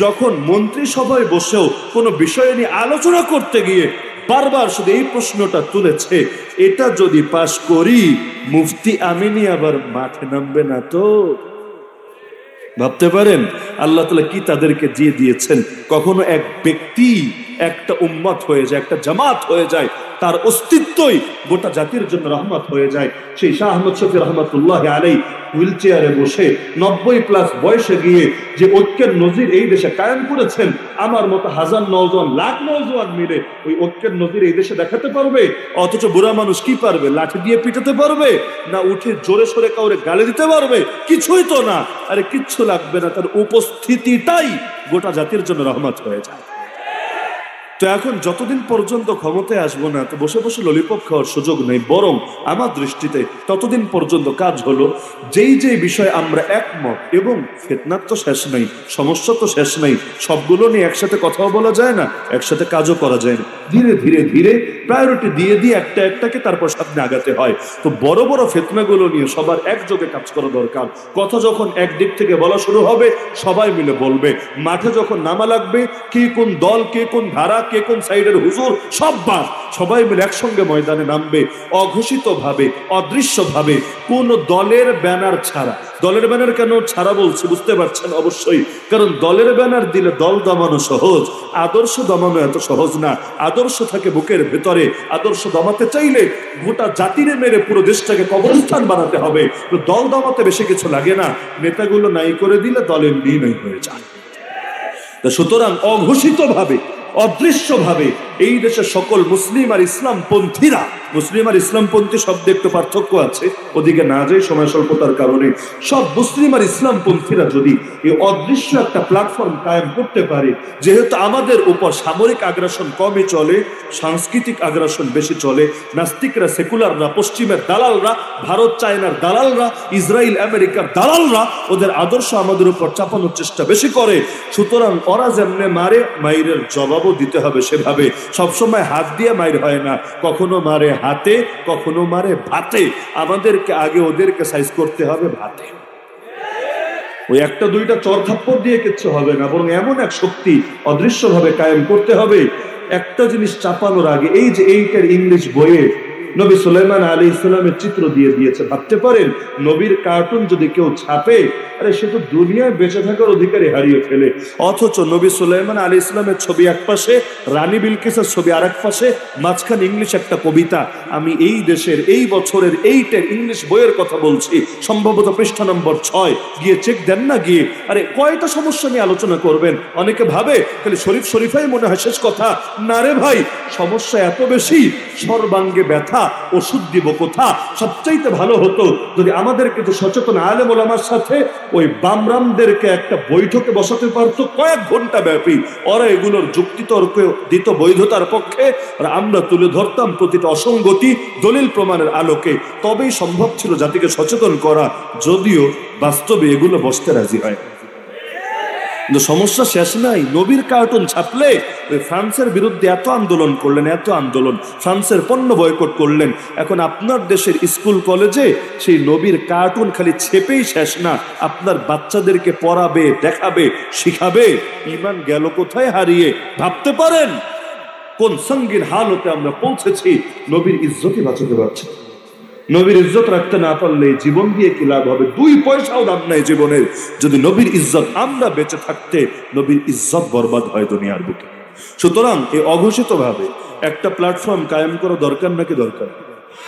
যখন মন্ত্রিসভায় বসেও কোনো বিষয় নিয়ে আলোচনা করতে গিয়ে বারবার শুধু এই প্রশ্নটা তুলেছে, এটা যদি পাশ করি মুফতি আমিনী আবার মাঠে নামবে না তো? ভাবতে পারেন আল্লাহ তাআলা কি তাদেরকে দিয়ে দিয়েছেন। কখনো এক ব্যক্তি একটা উম্মত হয়ে যায়, একটা জামাত হয়ে যায়, তার অস্তিত্বই গোটা জাতির জন্য রহমত হয়ে যায়। সেই শাহ আহমদ শফি রহমতুল্লাহ আলাইহি হুইল চেয়ারে বসে 90+ বয়সে গিয়ে যে ঐক্যের নজির এই দেশে কায়েম করেছেন, আমার মতো হাজার নওজোয়ান লাখ নওজোয়ান মিলে ওই ঐক্যের নজির এই দেশে দেখাতে পারবে? অথচ বুড়া মানুষ কি পারবে? লাঠি দিয়ে পিটাতে পারবে না? উঠে জোরে সোরে কাউরে গালি দিতে পারবে? কিছুই তো না। আরে কিচ্ছু লাগবে না, তার উপস্থিতিটাই গোটা জাতির জন্য রহমত হয়ে যায়। তো এখন যতদিন পর্যন্ত ক্ষমতায় আসবো না, তো বসে বসে ললিপপ খাওয়ার সুযোগ নেই, বরং আমার দৃষ্টিতে ততদিন পর্যন্ত কাজ হলো যেই বিষয়ে আমরা একমত, এবং ফিতনার তো শেষ নাই, সমস্যা তো শেষ নাই, সবগুলো নিয়ে একসাথে কথাও বলা যায় না, একসাথে কাজও করা যায় না। ধীরে ধীরে ধীরে প্রায়োরিটি দিয়ে একটা একটাকে তারপর সামনে আগাতে হয়। তো বড় বড় ফিতনাগুলো নিয়ে সবার একযোগে কাজ করা দরকার। কথা যখন একদিক থেকে বলা শুরু হবে, সবাই মিলে বলবে। মাঠে যখন নামা লাগবে, কে কোন দল, কে কোন ধারা, কে কোন সাইডের হুজুর, সবাই মিলে একসঙ্গে ময়দানে নামবে, অঘোষিত ভাবে, অদৃশ্য ভাবে, কোন দলের ব্যানার ছাড়া। দলের ব্যানার কেন ছাড়া বলছি বুঝতে পারছেন অবশ্যই, কারণ দলের ব্যানার দিলে দল দমানো সহজ, আদর্শ দমানো এত সহজ না। আদর্শ থাকে বুকের ভেতরে, আদর্শ দমাতে চাইলে গোটা জাতিরে মেরে পুরো দেশটাকে কবরস্থান বানাতে হবে। তো দল দমাতে বেশি কিছু লাগে না, নেতাগুলো নাই করে দিলে দল এমনি নাই হয়ে যায়। সুতরাং অঘোষিত ভাবে অদৃশ্যভাবে এই দেশের সকল মুসলিম আর ইসলামপন্থীরা, মুসলিম আর ইসলামপন্থী শব্দে একটু পার্থক্য আছে, ওদিকে না যাই সময় স্বল্পতার কারণে, সব মুসলিম আর ইসলামপন্থীরা যদি এই অদৃশ্য একটা প্ল্যাটফর্ম কায়েম করতে পারে, যেহেতু আমাদের উপর সামরিক আগ্রাসন কমই চলে, সাংস্কৃতিক আগ্রাসন বেশি চলে, নাস্তিকরা, সেকুলাররা, পশ্চিমের দালালরা, ভারত চায়নার দালালরা, ইসরায়েল আমেরিকার দালালরা ওদের আদর্শ আমাদের উপর চাপানোর চেষ্টা বেশি করে। সুতরাং ওরা যেমনে মারে, মাইরের জবাবও দিতে হবে সেভাবে। সবসময় হাত দিয়ে মাইর হয় না, কখনো মারে হাতে, কখনো মারে ভাতে। আমাদেরকে আগে ওদেরকে সাইজ করতে হবে ভাতে। ওই একটা দুইটা চর থাপ্পড় দিয়ে কিচ্ছু হবে না, বরং এমন এক শক্তি অদৃশ্যভাবে কায়েম করতে হবে। একটা জিনিস চাপানোর আগে, এই যে এইটার ইংলিশ বইয়ে নবী সুলাইমান আলাইহিস সালামের চিত্র দিয়ে দিয়েছে, ভাবতে পারেন নবীর কার্টুন যদি কেউ ছাপে, আরে সে তো দুনিয়ায় বেঁচে থাকার অধিকারী হারিয়ে ফেলে। অথচ নবী সুলাইমান আলাইহিস সালামের ছবি এক পাশে, রানী বিলকিসের ছবি আর এক পাশে, মাঝখানে ইংলিশ একটা কবিতা। আমি এই দেশের এই বছরের এইটার ইংলিশ বইয়ের কথা বলছি, সম্ভবত পৃষ্ঠা নম্বর 6, গিয়ে চেক দেন না গিয়ে। আরে কয়টা সমস্যা নিয়ে আলোচনা করবেন? অনেকে ভাবে খালি শরীফ শরীফাই মনে হয় শেষ কথা। না রে ভাই, সমস্যা এত বেশি, সর্বাঙ্গে ব্যথা, ওষুধ দিব কোথা? সবচাইতে ভালো হতো যদি আমাদের কিছু সচেতন আলেম ওলামার সাথে ওই বামরামদেরকে একটা বৈঠকে বসাতে পারতো কয়েক ঘন্টা ব্যাপী। ওরা এগুলোর যুক্তি তর্ক দিত বৈধতার পক্ষে, আর আমরা তুলে ধরতাম প্রতিটা অসঙ্গতি দলিল প্রমাণের আলোকে। তবেই সম্ভব ছিল জাতিকে সচেতন করা, যদিও বাস্তবে এগুলো বসতে রাজি হয়। কিন্তু সমস্যা শেষ নাই। নবীর কার্টুন ছাপলে ফ্রান্সের বিরুদ্ধে এত আন্দোলন করলেন, এত আন্দোলন, ফ্রান্সের পণ্য বয়কট করলেন। এখন আপনার দেশের স্কুল কলেজে সেই নবীর কার্টুন খালি ছেপেই শেষ না, আপনার বাচ্চাদেরকে পড়াবে, দেখাবে, শিখাবে। ঈমান গেল কোথায় হারিয়ে? ভাবতে পারেন কোন সঙ্গীন হালতে আমরা পৌঁছেছি। নবীর ইজ্জতই বাঁচাতে পারছি। নবীর ইজ্জত রাখতে না পারলে জীবন দিয়ে কি লাভ হবে? 2 পয়সাও দাম নাই জীবনের যদি নবীর ইজ্জত, আমরা বেঁচে থাকতে নবীর ইজ্জত বরবাদ হয় দুনিয়ার বুকে। সুতরাং এই অঘোষিত ভাবে একটা প্ল্যাটফর্ম কায়েম করা দরকার নাকি দরকার?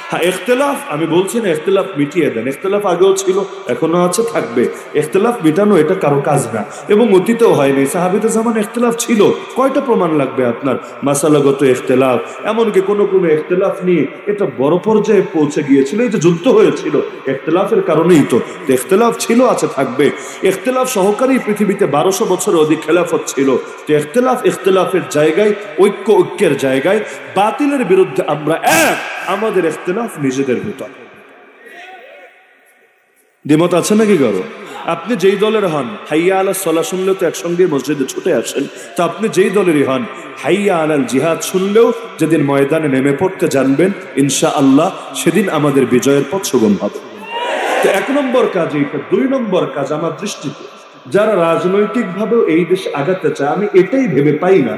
হ্যাঁ, ইখতিলাফ আমি বলছি না ইখতিলাফ মিটিয়ে দেন, ইখতিলাফ আগেও ছিল, এখনো আছে, থাকবে। ইখতিলাফ মিটানো এটা কারো কাজ না, এবং অতীতেও হয়নি। সাহাবীদের জামানায় ইখতিলাফ ছিল, কয়টা প্রমাণ লাগবে আপনার? মাসালাগত ইখতিলাফ, এমনকি কোনো ইখতিলাফ নিয়ে এটা বড় পর্যায়ে পৌঁছে গিয়েছিল। এই যে যুদ্ধ হয়েছিল ইখতিলাফের কারণেই তো। ইখতিলাফ ছিল, আছে, থাকবে। ইখতিলাফ সহকারী পৃথিবীতে 1200 বছরের অধিক খেলাফত ছিল। তো ইখতিলাফের জায়গায়, ঐক্যের জায়গায়, বাতিলের বিরুদ্ধে আমরা এক। আমাদের ইখতিলাফ নিজেদের ভিতর। দ্বিমত আছে নাকি কারো? আপনি যেই দলের হন, হাইয়া আলাল সালাহ শুনলেও তো একসঙ্গে মসজিদে ছুটে আসেন। তো আপনি যেই দলেরই হন, হাইয়া আলাল জিহাদ শুনলেও যেদিন ময়দানে নেমে পড়তে জানবেন, ইনশাআল্লাহ সেদিন আমাদের বিজয়ের পথ সুগম হবে। তো 1 নম্বর কাজ এইটা। 2 নম্বর কাজ আমার দৃষ্টিতে, যারা রাজনৈতিকভাবেও এই দেশ আগাতে চায়, আমি এটাই ভেবে পাই না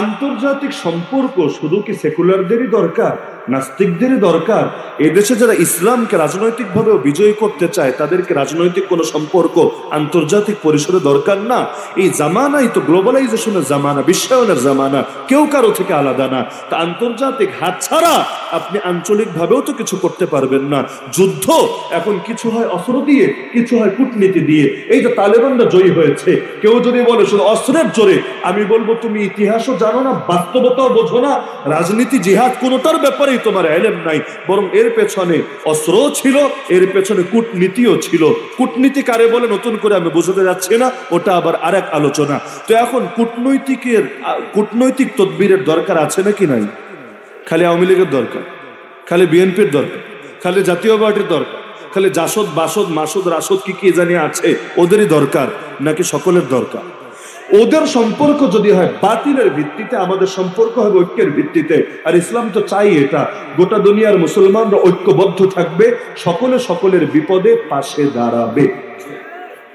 আন্তর্জাতিক সম্পর্ক শুধু কি সেকুলারদেরই দরকার, নাস্তিকদেরই দরকার? এদেশে যারা ইসলামকে রাজনৈতিকভাবেও বিজয়ী করতে চায়, তাদেরকে রাজনৈতিক কোনো সম্পর্ক আন্তর্জাতিক পরিসরে দরকার না? এই জামানাই তো গ্লোবালাইজেশনের জামানা, বিশ্বায়নের জামানা, কেউ কারো থেকে আলাদা না। তা আন্তর্জাতিক হাত ছাড়া আপনি আঞ্চলিকভাবেও তো কিছু করতে পারবেন না। যুদ্ধ এখন কিছু হয় অস্ত্র দিয়ে, কিছু হয় কূটনীতি দিয়ে। এই যে তালেবানরা জয়ী হয়েছে, কেউ যদি বলে শুধু অস্ত্রের জোরে, আমি বলবো তুমি ইতিহাসও জানো না, বাস্তবতাও বোঝো না, রাজনীতি, জিহাদ কোনোটার ব্যাপারেই তোমার ইলম নাই। বরং এর পেছনে অস্ত্রও ছিল, এর পেছনে কূটনীতিও ছিল। কূটনীতি কারে বলে নতুন করে আমি বোঝাতে যাচ্ছি না, ওটা আবার আরেক আলোচনা। তো এখন কূটনৈতিক তদবিরের দরকার আছে নাকি নাই? খালি আওয়ামী লীগের দরকার, খালি বিএনপির দরকার, খালি জাতীয় পার্টির দরকার, খালি জাসদ, বাসদ, মাসুদ, রাসদ কি জানি আছে, ওদেরই দরকার, নাকি সকলের দরকার? ওদের সম্পর্ক যদি হয় বাতিলের ভিত্তিতে, আমাদের সম্পর্ক হবে ঐক্যের ভিত্তিতে। আর ইসলাম তো চাই এটা, গোটা দুনিয়ার মুসলমানরা ঐক্যবদ্ধ থাকবে, সকলে সকলের বিপদে পাশে দাঁড়াবে।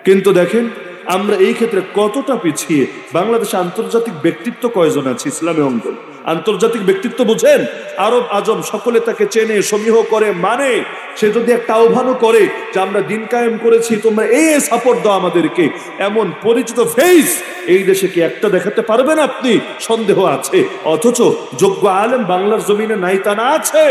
কিন্তু দেখেন আমরা এই ক্ষেত্রে কতটা পিছিয়ে। বাংলাদেশে আন্তর্জাতিক ব্যক্তিত্ব কয়জন আছে ইসলামী অঙ্গন? আন্তর্জাতিক ব্যক্তিত্ব বুঝেন? আরব আজম সকলে তাকে চেনে, সমীহ করে, মানে। সে যদি একটা আহ্বানও করে যে আমরা দিন কায়েম করেছি, তোমরা এই সাপোর্ট দাও আমাদেরকে, এমন পরিচিত ফেস এই দেশে কি একটা দেখাতে পারবেন আপনি? সন্দেহ আছে। অথচ যোগ্য আলেম বাংলার জমিনে নাই তা না আছে।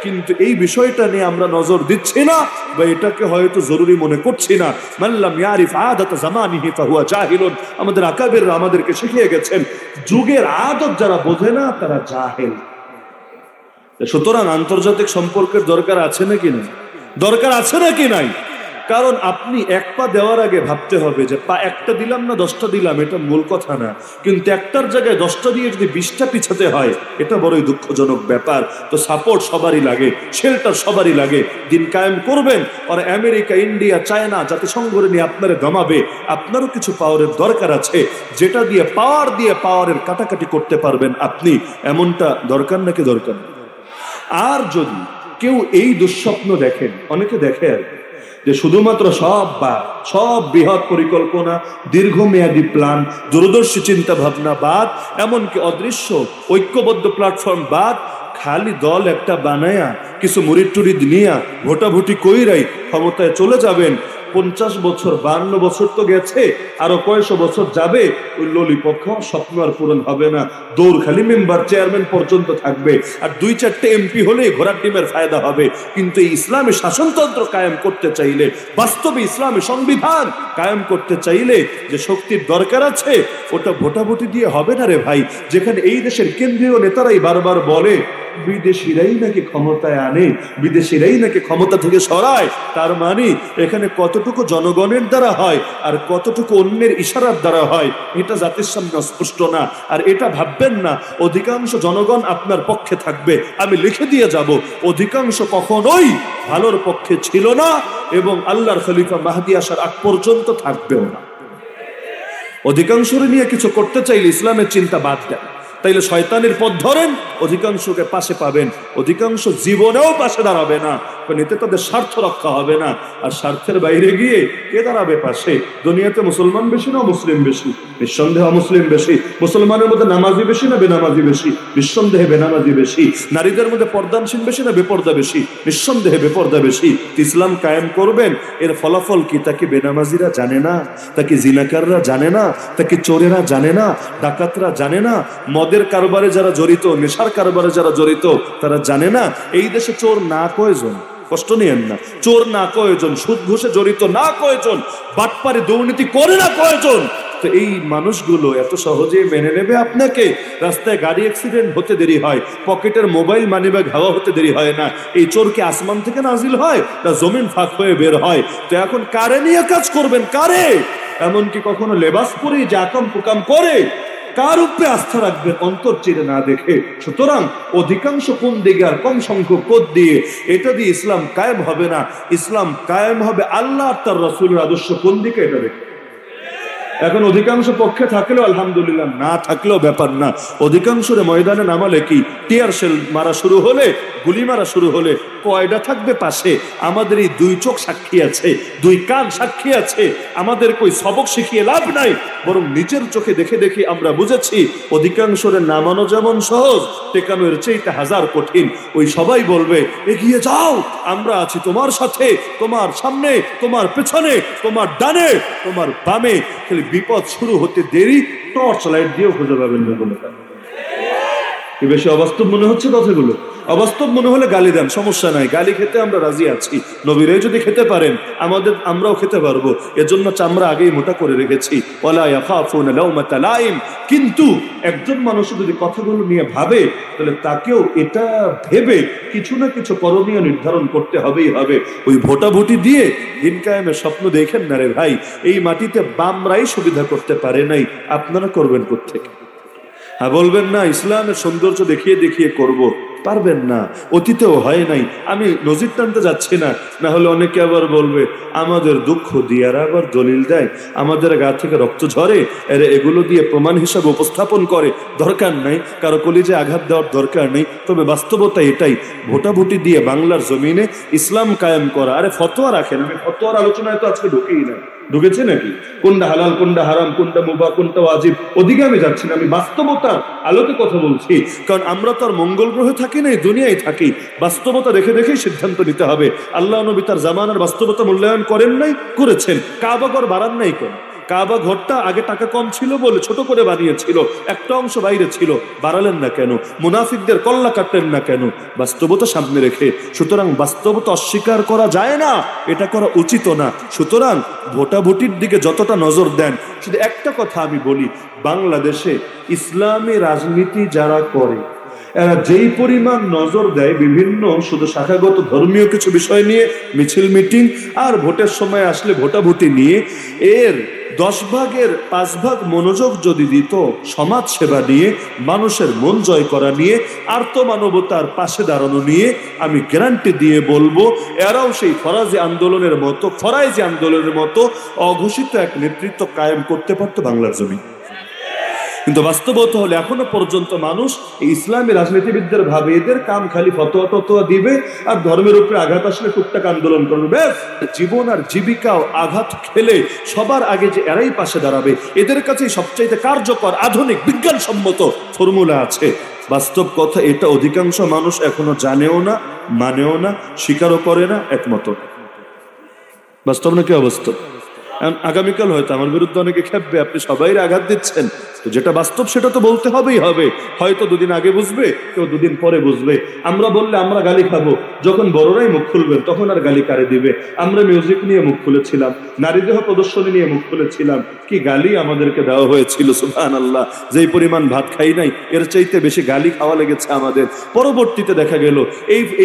কিন্তু এই বিষয়টা নিয়ে আমরা নজর দিচ্ছি না বা এটাকে হয়তো জরুরি মনে করছি না। মাল্লাম ইয়ারিফ আদাত জামানিহি ফাহুয়া জাহিলুন, আমাদের আকাবিররা আমাদেরকে শিখিয়ে গেছেন যুগের আদত যারা বোঝে না তারা জাহেল। সুতরাং আন্তর্জাতিক সম্পর্কের দরকার আছে নাকি নাই? দরকার আছে নাকি নাই? কারণ আপনি এক পা দেওয়ার আগে ভাবতে হবে যে পা একটা দিলাম না 10টা দিলাম, এটা মূল কথা না, কিন্তু একটার জায়গায় 10টা দিয়ে যদি 20টা পিছাতে হয় এটা বড়ই দুঃখজনক ব্যাপার। তো সাপোর্ট সবারই লাগে, শেল্টার সবারই লাগে। দিন কায়েম করবেন আর আমেরিকা, ইন্ডিয়া, চায়না জাতিসংঘরে নিয়ে আপনারে দমাবে, আপনারও কিছু পাওয়ারের দরকার আছে যেটা দিয়ে পাওয়ারের কাটাকাটি করতে পারবেন আপনি, এমনটা দরকার নাকি দরকার? আর যদি কেউ এই দুঃস্বপ্ন দেখেন, অনেকে দেখে আর যে শুধুমাত্র সব বৃহৎ পরিকল্পনা, দীর্ঘমেয়াদী প্ল্যান, দূরদর্শী চিন্তা ভাবনা বাদ, এমনকি অদৃশ্য ঐক্যবদ্ধ প্ল্যাটফর্ম বাদ, খালি দল একটা বানায়া কিছু মুরিদ টুরিদ নিয়া ভোটাভুটি কইরাই ক্ষমতায় চলে যাবেন। 50 বছর 52 বছর তো গেছে, আরো কয়েকশো বছর যাবে, ওই ললিপপ খাওয়ার স্বপ্ন আর পূরণ হবে না। দৌড় খালি মেম্বার চেয়ারম্যান পর্যন্ত থাকবে, আর 2-4টে এমপি হলেই ঘোড়ার ডিমের ফায়দা হবে। কিন্তু এই ইসলামী শাসনতন্ত্র কায়েম করতে চাইলে, বাস্তবে ইসলামী সংবিধান কায়েম করতে চাইলে যে শক্তির দরকার আছে, ওটা ভোটাভুটি দিয়ে হবে না রে ভাই। যেখানে এই দেশের কেন্দ্রীয় নেতারাই বারবার বলে বিদেশিরাই নাকি ক্ষমতায় আনে, বিদেশিরাই নাকি ক্ষমতা থেকে সরায়, তার মানে এখানে কতটুকু জনগণের দ্বারা হয় আর কতটুকু অন্যের ইশারার দ্বারা হয় এটা জাতির সামনে স্পষ্ট না। আর এটা ভাববেন না অধিকাংশ জনগণ আপনার পক্ষে থাকবে। আমি লিখে দিয়ে যাব, অধিকাংশ কখনোই ভালোর পক্ষে ছিল না এবং আল্লাহর খলিফা মাহদী আসার আগ পর্যন্ত থাকবেও না। অধিকাংশরে নিয়ে কিছু করতে চাইলে ইসলামের চিন্তা বাদ দেন, তাইলে শয়তানের পথ ধরেন, অধিকাংশকে পাশে পাবেন, অধিকাংশ জীবনেও পাশে দাঁড়াবে না, কারণ এতে তাদের স্বার্থ রক্ষা হবে না। আর স্বার্থের বাইরে গিয়ে কে দাঁড়াবে পাশে? দুনিয়াতে মুসলমান বেশি না মুসলিম বেশি? নিঃসন্দেহে মুসলিম বেশি। মুসলমানের মধ্যে নামাজি বেশি না বেনামাজি বেশি? নিঃসন্দেহে বেনামাজি বেশি। নারীদের মধ্যে পর্দানশীল বেশি না বেপর্দা বেশি? নিঃসন্দেহে বেপর্দা বেশি। ইসলাম কায়েম করবেন, এর ফলাফল কি তা কি বেনামাজিরা জানে না? তা কি জিনাকাররা জানে না? তা কি চোরেরা জানে না? ডাকাতরা জানে না? মদের কারবারে যারা জড়িত, নেশার কারবারে যারা জড়িত তারা জানে না? এই দেশে চোর না কয়জন? কষ্ট নিয়েন না, চোর না কয়জন? সুদ ঘুষে জড়িত না কয়জন? বাটপারি দুর্নীতি করে না কয়জন? তো এই মানুষগুলো এত সহজে মেনে নেবে আপনাকে? রাস্তায় গাড়ি অ্যাক্সিডেন্ট হতে দেরি হয়, পকেটের মোবাইল মানিব্যাগ হাওয়া হতে দেরি হয় না। এই চোর কি আসমান থেকে নাজিল হয় না জমিন ফাঁক হয়ে বের হয়? তো এখন কারে নিয়ে কাজ করবেন? কারে? এমনকি কখনো লেবাস পরেই যে আকাম কুকাম করে, কার উপরে আস্থা রাখবেন অন্তর চিরে না দেখে? সুতরাং অধিকাংশ কোন দিকে আর কম সংখ্যক কোদ দিয়ে, এটা দিয়ে ইসলাম কায়েম হবে না। ইসলাম কায়েম হবে আল্লাহ তার রাসূলের আদর্শ কোন দিকে, এটা দেখে। এখন অধিকাংশ পক্ষে থাকলেও আলহামদুলিল্লাহ, না থাকলেও ব্যাপার না। অধিকাংশের ময়দানে নামালে কি টিয়ার শেল মারা শুরু হলে, গুলি মারা শুরু হলে কয়টা থাকবে পাশে? আমাদের এই 2 চোখ সাক্ষী আছে, 2 কান সাক্ষী আছে। আমাদের কই সবক শিখিয়ে লাভ নাই, বরং নিজের চোখে দেখে দেখে আমরা বুঝেছি অধিকাংশের নামানো যেমন সহজ, টেকানোর চেয়ে 1000 কঠিন। ওই সবাই বলবে এগিয়ে যাও, আমরা আছি তোমার সাথে, তোমার সামনে, তোমার পেছনে, তোমার ডানে, তোমার বামে। খালি বিপদ শুরু হতে দেরি, টর্চ লাইট দিয়েও খুঁজে পাবেন না কোনো কাজ। কি বেশি অবাস্তব মনে হচ্ছে কথাগুলো? অবাস্তব মনে হলে গালি দেন, সমস্যা নাই, গালি খেতে আমরা রাজি আছি। নবীরাই যদি খেতে পারেন আমরাও খেতে পারবো। এজন্য চামড়া আগেই মোটা করে রেখেছি। ওয়ালা ইয়াখাফুনা লাউমাতা লাইম। কিন্তু একজন মানুষ যদি কথাগুলো নিয়ে ভাবে, তাহলে তাকেও এটা ভেবে কিছু না কিছু করণীয় নির্ধারণ করতে হবেই হবে। ওই ভোটাভুটি দিয়ে দিন কায়েমের স্বপ্ন দেখেন না রে ভাই। এই মাটিতে বামরাই সুবিধা করতে পারে নাই, আপনারা করবেন কোত্থেকে? হ্যাঁ, বলবেন না ইসলামের সৌন্দর্য দেখিয়ে দেখিয়ে করব, পারবেন না, অতীতেও হয় নাই। আমি নজির টানতে যাচ্ছি না, না হলে অনেকে আবার বলবে আমাদের দুঃখ দিয়ে, আর আবার দলিল দেয়, আমাদের গা থেকে রক্ত ঝরে, এর এগুলো দিয়ে প্রমাণ হিসাবে উপস্থাপন করে। দরকার নাই, কারো কলিজে আঘাত দেওয়ার দরকার নেই। তবে বাস্তবতা এটাই, ভোটাভুটি দিয়ে বাংলার জমিনে ইসলাম কায়েম করা। আরে ফতোয়া রাখেন, আমি ফতোয়ার আলোচনায় তো আজকে ঢুকেই না। ঢুকেছে নাকি? কোনটা হালাল, কোনটা হারাম, কোনটা মুবাহ, কোনটা ওয়াজিব, ওদিকে আমি যাচ্ছি না। আমি বাস্তবতার আলোকে কথা বলছি, কারণ আমরা তো আর মঙ্গল গ্রহে থাকি নাই, দুনিয়ায় থাকি। বাস্তবতা দেখে দেখেই সিদ্ধান্ত নিতে হবে। আল্লাহ নবী তার জামানার বাস্তবতা মূল্যায়ন করেন নাই? করেছেন। কাবাঘর বাড়ান নাই কেন? কাবা ঘরটা আগে টাকা কম ছিল বলে ছোট করে বানিয়েছিল, একটা অংশ বাইরে ছিল, বাড়ালেন না কেন? মুনাফিকদের কল্লা কাটলেন না কেন? বাস্তবতা সামনে রেখে। সুতরাং বাস্তবতা অস্বীকার করা যায় না, এটা করা উচিত না। সুতরাং ভোটাভুটির দিকে যতটা নজর দেন, শুধু একটা কথা আমি বলি, বাংলাদেশে ইসলামী রাজনীতি যারা করে এরা যেই পরিমাণ নজর দেয় বিভিন্ন শুধু শাখাগত ধর্মীয় কিছু বিষয় নিয়ে মিছিল মিটিং, আর ভোটের সময় আসলে ভোটাভুটি নিয়ে, এর 10 ভাগের 5 ভাগ মনোযোগ যদি দিত সমাজ সেবা নিয়ে, মানুষের মন জয় করা নিয়ে, আর্তমানবতার পাশে দাঁড়ানো নিয়ে, আমি গ্যারান্টি দিয়ে বলবো এরাও সেই ফরাজি আন্দোলনের মতো অঘোষিত এক নেতৃত্ব কায়েম করতে পারতো বাংলার জমি। কিন্তু বাস্তবতা হলে এখনো পর্যন্ত মানুষ এই ইসলামী রাজনীতিবিদদের ভাবে এদের কাম খালি ফতোয়া টতোয়া দিবে আর ধর্মের উপরে আঘাত আসলে টুকটাক আন্দোলন করবে, ব্যাস। জীবন আর জীবিকাও আঘাত খেলে সবার আগে যে এরাই পাশে দাঁড়াবে, এদের কাছে সবচাইতে কার্যকর আধুনিক বিজ্ঞানসম্মত ফর্মুলা আছে। বাস্তব কথা এটা অধিকাংশ মানুষ এখনো জানেও না, মানেও না, স্বীকারও করে না, একমত। বাস্তব না কি অবাস্তব? আগামীকাল হয়তো আমার বিরুদ্ধে অনেকে খেপবে, আপনি সবাই আঘাত দিচ্ছেন। তো যেটা বাস্তব সেটা তো বলতে হবেই হবে। হয়তো দুদিন আগে বুঝবে, কেউ দুদিন পরে বুঝবে। আমরা বললে আমরা গালি খাবো, যখন বড়রাই মুখ খুলবেন তখন আর গালি কারে দিবে? আমরা মিউজিক নিয়ে মুখ খুলেছিলাম, নারী দেহ প্রদর্শনী নিয়ে মুখ খুলেছিলাম, কি গালি আমাদেরকে দেওয়া হয়েছিল! সুবহানাল্লাহ। যেই পরিমাণ ভাত খাই নাই এর চাইতে বেশি গালি খাওয়া লেগেছে আমাদের। পরবর্তীতে দেখা গেল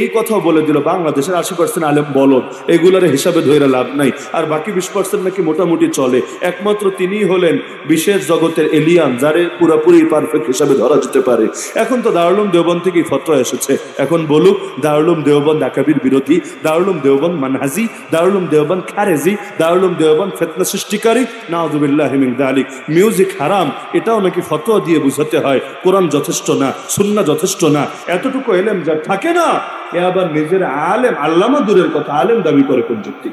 এই কথাও বলে দিল বাংলাদেশের 80% আলেম বলদ, এগুলার হিসাবে ধরে লাভ নাই, আর বাকি 20% নাকি মোটামুটি চলে। একমাত্র তিনিই হলেন বিশেষ জগতের এলিয়ান, যারে পুরোপুরি পারফেক্ট হিসাবে ধরা যেতে পারে। এখন তো দারুল উলুম দেওবন্দ থেকেই ফতোয়া এসেছে, এখন বলুক দারুল উলুম দেওবন্দ আকাবির বিরোধী, দারুল উলুম দেওবন্দ মানহাজি, দারুল উলুম দেওবন্দ খারেজি, দারুল উলুম দেওবন্দ ফিতনা সৃষ্টিকারী, নাউযুবিল্লাহি মিন যালিক। মিউজিক হারাম, এটাও নাকি ফতোয়া দিয়ে বুঝাতে হয়। কোরআন যথেষ্ট না, সুন্নাহ যথেষ্ট না, এতটুকু এলেম যা থাকে না, এ আবার নিজের আলেম, আল্লামা দূরের কথা, আলেম দাবি করে কোন যুক্তি?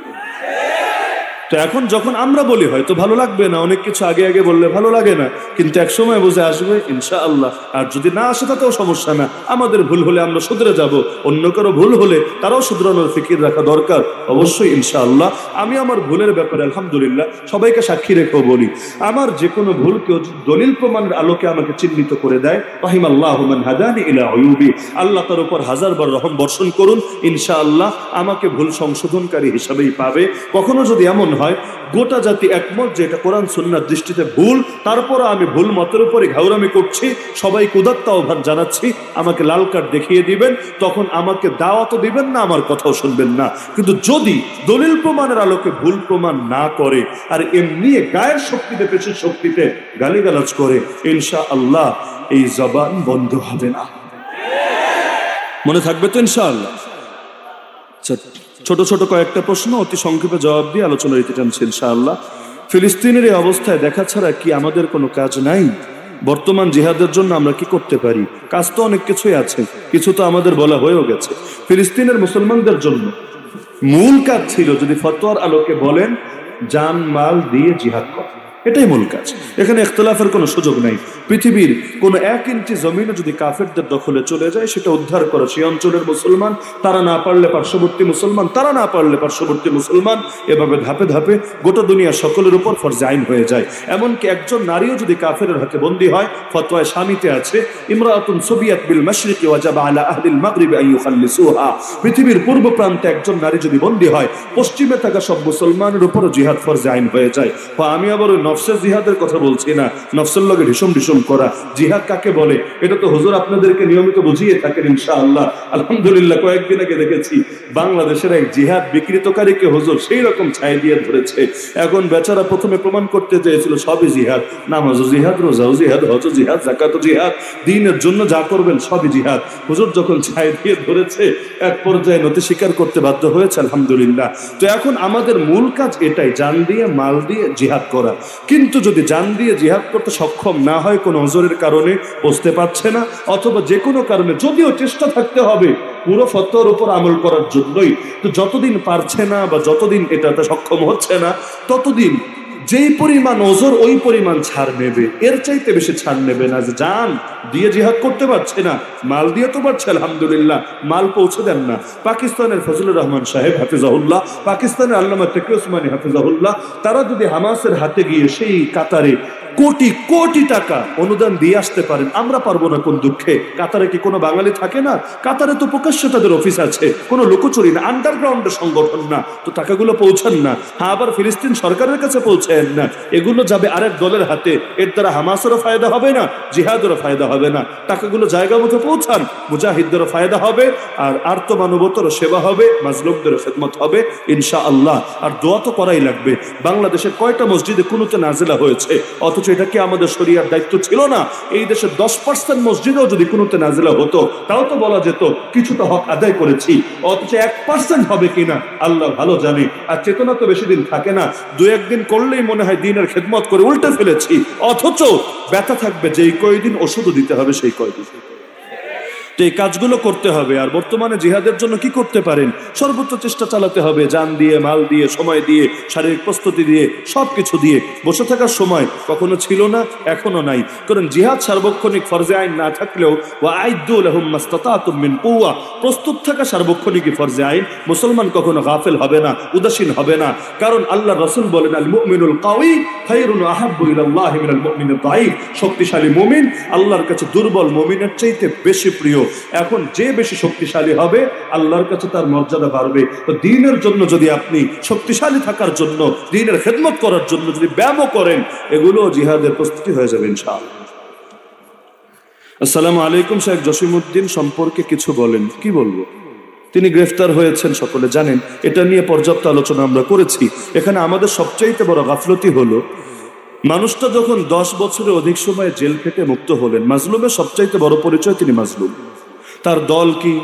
তো এখন যখন আমরা বলি হয়তো ভালো লাগবে না, অনেক কিছু আগে আগে বললে ভালো লাগে না, কিন্তু এক সময় বুঝে আসবে ইনশাআল্লাহ। আর যদি না আসে তাতেও সমস্যা না, আমাদের ভুল হলে আমরা শুধরে যাব, অন্য কারো ভুল হলে তারাও শুধরানোর ফিকির রাখা দরকার অবশ্যই ইনশাআল্লাহ। আমি আমার ভুলের ব্যাপারে আলহামদুলিল্লাহ সবাইকে সাক্ষী রেখেও বলি, আমার যে কোনো ভুল কেউ দলিল প্রমাণের আলোকে আমাকে চিহ্নিত করে দেয়, রাহিমাল্লাহু মান হাদানি ইলা উয়ুবি, আল্লাহ তার উপর হাজারবার রহম বর্ষণ করুন, ইনশাআল্লাহ আমাকে ভুল সংশোধনকারী হিসাবেই পাবে। কখনো যদি এমন হয় গোটা জাতি একমত যে এটা কোরআন সুন্নাহর দৃষ্টিতে ভুল, তারপর আমি ভুল মতের উপরে ঘাউরামি করছি, সবাই উদাত্ত আহ্বান জানাচ্ছি, আমাকে লাল কার্ড দেখিয়ে দিবেন, তখন আমাকে দাওয়াতও দিবেন না, আমার কথাও শুনবেন না। কিন্তু যদি দলিল প্রমাণের আলোকে ভুল প্রমাণ না করে আর এমনি গায়ের শক্তিতে, পেশের শক্তিতে গালিগালাজ করে, ইনশাআল্লাহ এই জবান বন্ধ হবে না। মনে থাকবে তো ইনশাআল্লাহ? ছোট ছোট কয়েকটা প্রশ্ন অতি সংক্ষেপে জবাব দিয়ে আলোচনা দিতে চাচ্ছি ইনশাআল্লাহ। ফিলিস্তিনের এই অবস্থায় দেখা ছাড়া কি আমাদের কোনো কাজ নাই? বর্তমান জিহাদের জন্য আমরা কি করতে পারি? কাজ তো অনেক কিছুই আছে, কিছু তো আমাদের বলা হয়েও গেছে। ফিলিস্তিনের মুসলমানদের জন্য মূল কাজ ছিল, যদি ফতোয়ার আলোকে বলেন, জান মাল দিয়ে জিহাদ করা, এটাই মূল কাজ। এখানে ইখতিলাফের কোনো সুযোগ নাই। পৃথিবীর কোনো 1 ইঞ্চি জমিনে যদি কাফেরদের দখলে চলে যায়, সেটা উদ্ধার করা সেই অঞ্চলের মুসলমান, তারা না পারলে পার্শ্ববর্তী মুসলমান, তারা না পারলে পার্শ্ববর্তী মুসলমান, এভাবে ধাপে ধাপে গোটা দুনিয়া সকলের উপর ফরজে আইন হয়ে যায়। এমনকি একজন নারীও যদি কাফেরের হাতে বন্দী হয়, ফতোয়ায় স্বামীতে আছে, ইমরাতুন সুবিয়াত বিল মাশরিকি ওয়াজাবা আলা আহলিল মাগরিবি আন ইউখাল্লিসুহা, পৃথিবীর পূর্ব প্রান্তে একজন নারী যদি বন্দী হয়, পশ্চিমে থাকা সব মুসলমানের উপরও জিহাদ ফরজে আইন হয়ে যায়। আমি আবার ওই নফসের জিহাদের কথা বলছি না, নফসের লগে ঢিসুম ঢিসুম করা। জিহাদ কাকে বলে এটা তো হুজুর আপনাদেরকে নিয়মিত বুঝিয়ে থাকেন ইনশাআল্লাহ। আলহামদুলিল্লাহ কয়েকদিন আগে দেখেছি বাংলাদেশের এক জিহাদ বিকৃতকারীকে হুজুর সেই রকম ছাই দিয়ে ধরেছে। এখন বেচারা প্রথমে প্রমাণ করতে চেয়েছিল সবই জিহাদ, নামাজও জিহাদ, রোজাও জিহাদ, হজও জিহাদ, যাকাতও জিহাদ, দ্বীনের জন্য যা করবেন সবই জিহাদ। হুজুর যখন ছাই দিয়ে ধরেছে, এক পর্যায়ে নতি স্বীকার করতে বাধ্য হয়েছে আলহামদুলিল্লাহ। তো এখন আমাদের মূল কাজ এটাই, জান দিয়ে মাল দিয়ে জিহাদ করা। কিন্তু যদি জান দিয়ে জিহাদ করতে সক্ষম না হয়, কোনো ওজরের কারণে বুঝতে পারছে না, অথবা যে কোনো কারণে, যদিও চেষ্টা থাকতে হবে পুরো ফতোয়ার উপর আমল করার জন্যই, তো যতদিন পারছে না বা যতদিন এটাতে সক্ষম হচ্ছে না, ততদিন যেই পরিমাণ ওজর ওই পরিমাণ ছাড় নেবে, এর চাইতে বেশি ছাড় নেবে না। যে জান দিয়ে জিহাদ করতে পারছে না, মাল দিয়ে তো পারছে আলহামদুলিল্লাহ, মাল পৌঁছে দেন না। পাকিস্তানের ফজলুর রহমান সাহেব হাফিজাহুল্লাহ, পাকিস্তানের আল্লামা তাকি ওসমানী হাফিজাহুল্লাহ, তারা যদি হামাসের হাতে গিয়ে সেই কাতারে কোটি কোটি টাকা অনুদান দিয়ে আসতে পারেন, আমরা পারবো না কোন দুঃখে? কাতারে কি কোনো বাঙালি থাকে না? কাতারে তো প্রকাশ্যে তাদের অফিস আছে, কোনো লুকোচুরি না, আন্ডারগ্রাউন্ডের সংগঠন না, তো টাকাগুলো পৌঁছান না। হ্যাঁ, আবার ফিলিস্তিন সরকারের কাছে পৌঁছায় না, এগুলো যাবে আরেক দলের হাতে। এর দ্বারা হামাসেরও ফায়দা হবে না, জিহাদেরও ফায়দা হবে না। টাকাগুলো জায়গা মতো পৌঁছান, মুজাহিদদেরও ফায়দা হবে, আর আর্ত মানবতারও সেবা হবে, মাজলুমদেরও খেদমত হবে ইনশাআল্লাহ। আর দোয়া তো করাই লাগবে। বাংলাদেশের কয়টা মসজিদে কুনুতে নাজিলা হয়েছে, অথচ এটা কি আমাদের শরিয়ার দায়িত্ব ছিল না? এই দেশের 10% মসজিদেও যদি কুনুতে নাজিলা হতো, তাও তো বলা যেত কিছুটা হক আদায় করেছি। অথচ 1% হবে কিনা আল্লাহ ভালো জানে। আর চেতনা তো বেশি দিন থাকে না, 2-1 দিন করলেই মনে হয় দিনের খেদমত করে উল্টে ফেলেছি, অথচ ব্যথা থাকবে যেই কয়দিন, ওষুধও দিতে হবে সেই কয়দিন। তো এই কাজগুলো করতে হবে। আর বর্তমানে জিহাদের জন্য কি করতে পারেন? সর্বোচ্চ চেষ্টা চালাতে হবে, জান দিয়ে, মাল দিয়ে, সময় দিয়ে, শারীরিক প্রস্তুতি দিয়ে, সবকিছু দিয়ে। বসে থাকার সময় কখনো ছিল না, এখনো নাই। কারণ জিহাদ সার্বক্ষণিক ফরজে আইন না থাকলেও ওয়াইদু লাহুম মাস্তাতাতুম মিন কুওয়া, প্রস্তুত থাকা সার্বক্ষণিকই ফরজে আইন। মুসলমান কখনো গাফেল হবে না, উদাসীন হবে না। কারণ আল্লাহ রাসূল বলেন, আল মুমিনুল কাওয়ি খায়রুন আহাব্বু ইলাল্লাহি মিনাল মুমিনিদ দাঈফ, শক্তিশালী মুমিন আল্লাহর কাছে দুর্বল মুমিনের চাইতে বেশি প্রিয়। এখন যে বেশি শক্তিশালী হবে, আল্লাহর কাছে তার মর্যাদা বাড়বে। তো দ্বীনের জন্য যদি আপনি শক্তিশালী থাকার জন্য, দ্বীনের খেদমত করার জন্য যদি ব্যায়ামও করেন, এগুলো জিহাদের প্রস্তুতি হয়ে যাবে ইনশাআল্লাহ। আসসালামু আলাইকুম। শেখ জসিমউদ্দিন সম্পর্কে কিছু বলেন। কি বলবো? তিনি গ্রেফতার হয়েছেন, সকলে জানেন। এটা নিয়ে পর্যাপ্ত আলোচনা আমরা করেছি। এখানে আমাদের সবচাইতে বড় গাফলতি হলো, মানুষটা যখন 10 বছরের অধিক সময় জেল থেকে মুক্ত হলেন, মাজলুমের সবচাইতে বড় পরিচয় তিনি মাজলুম। তার দল কি,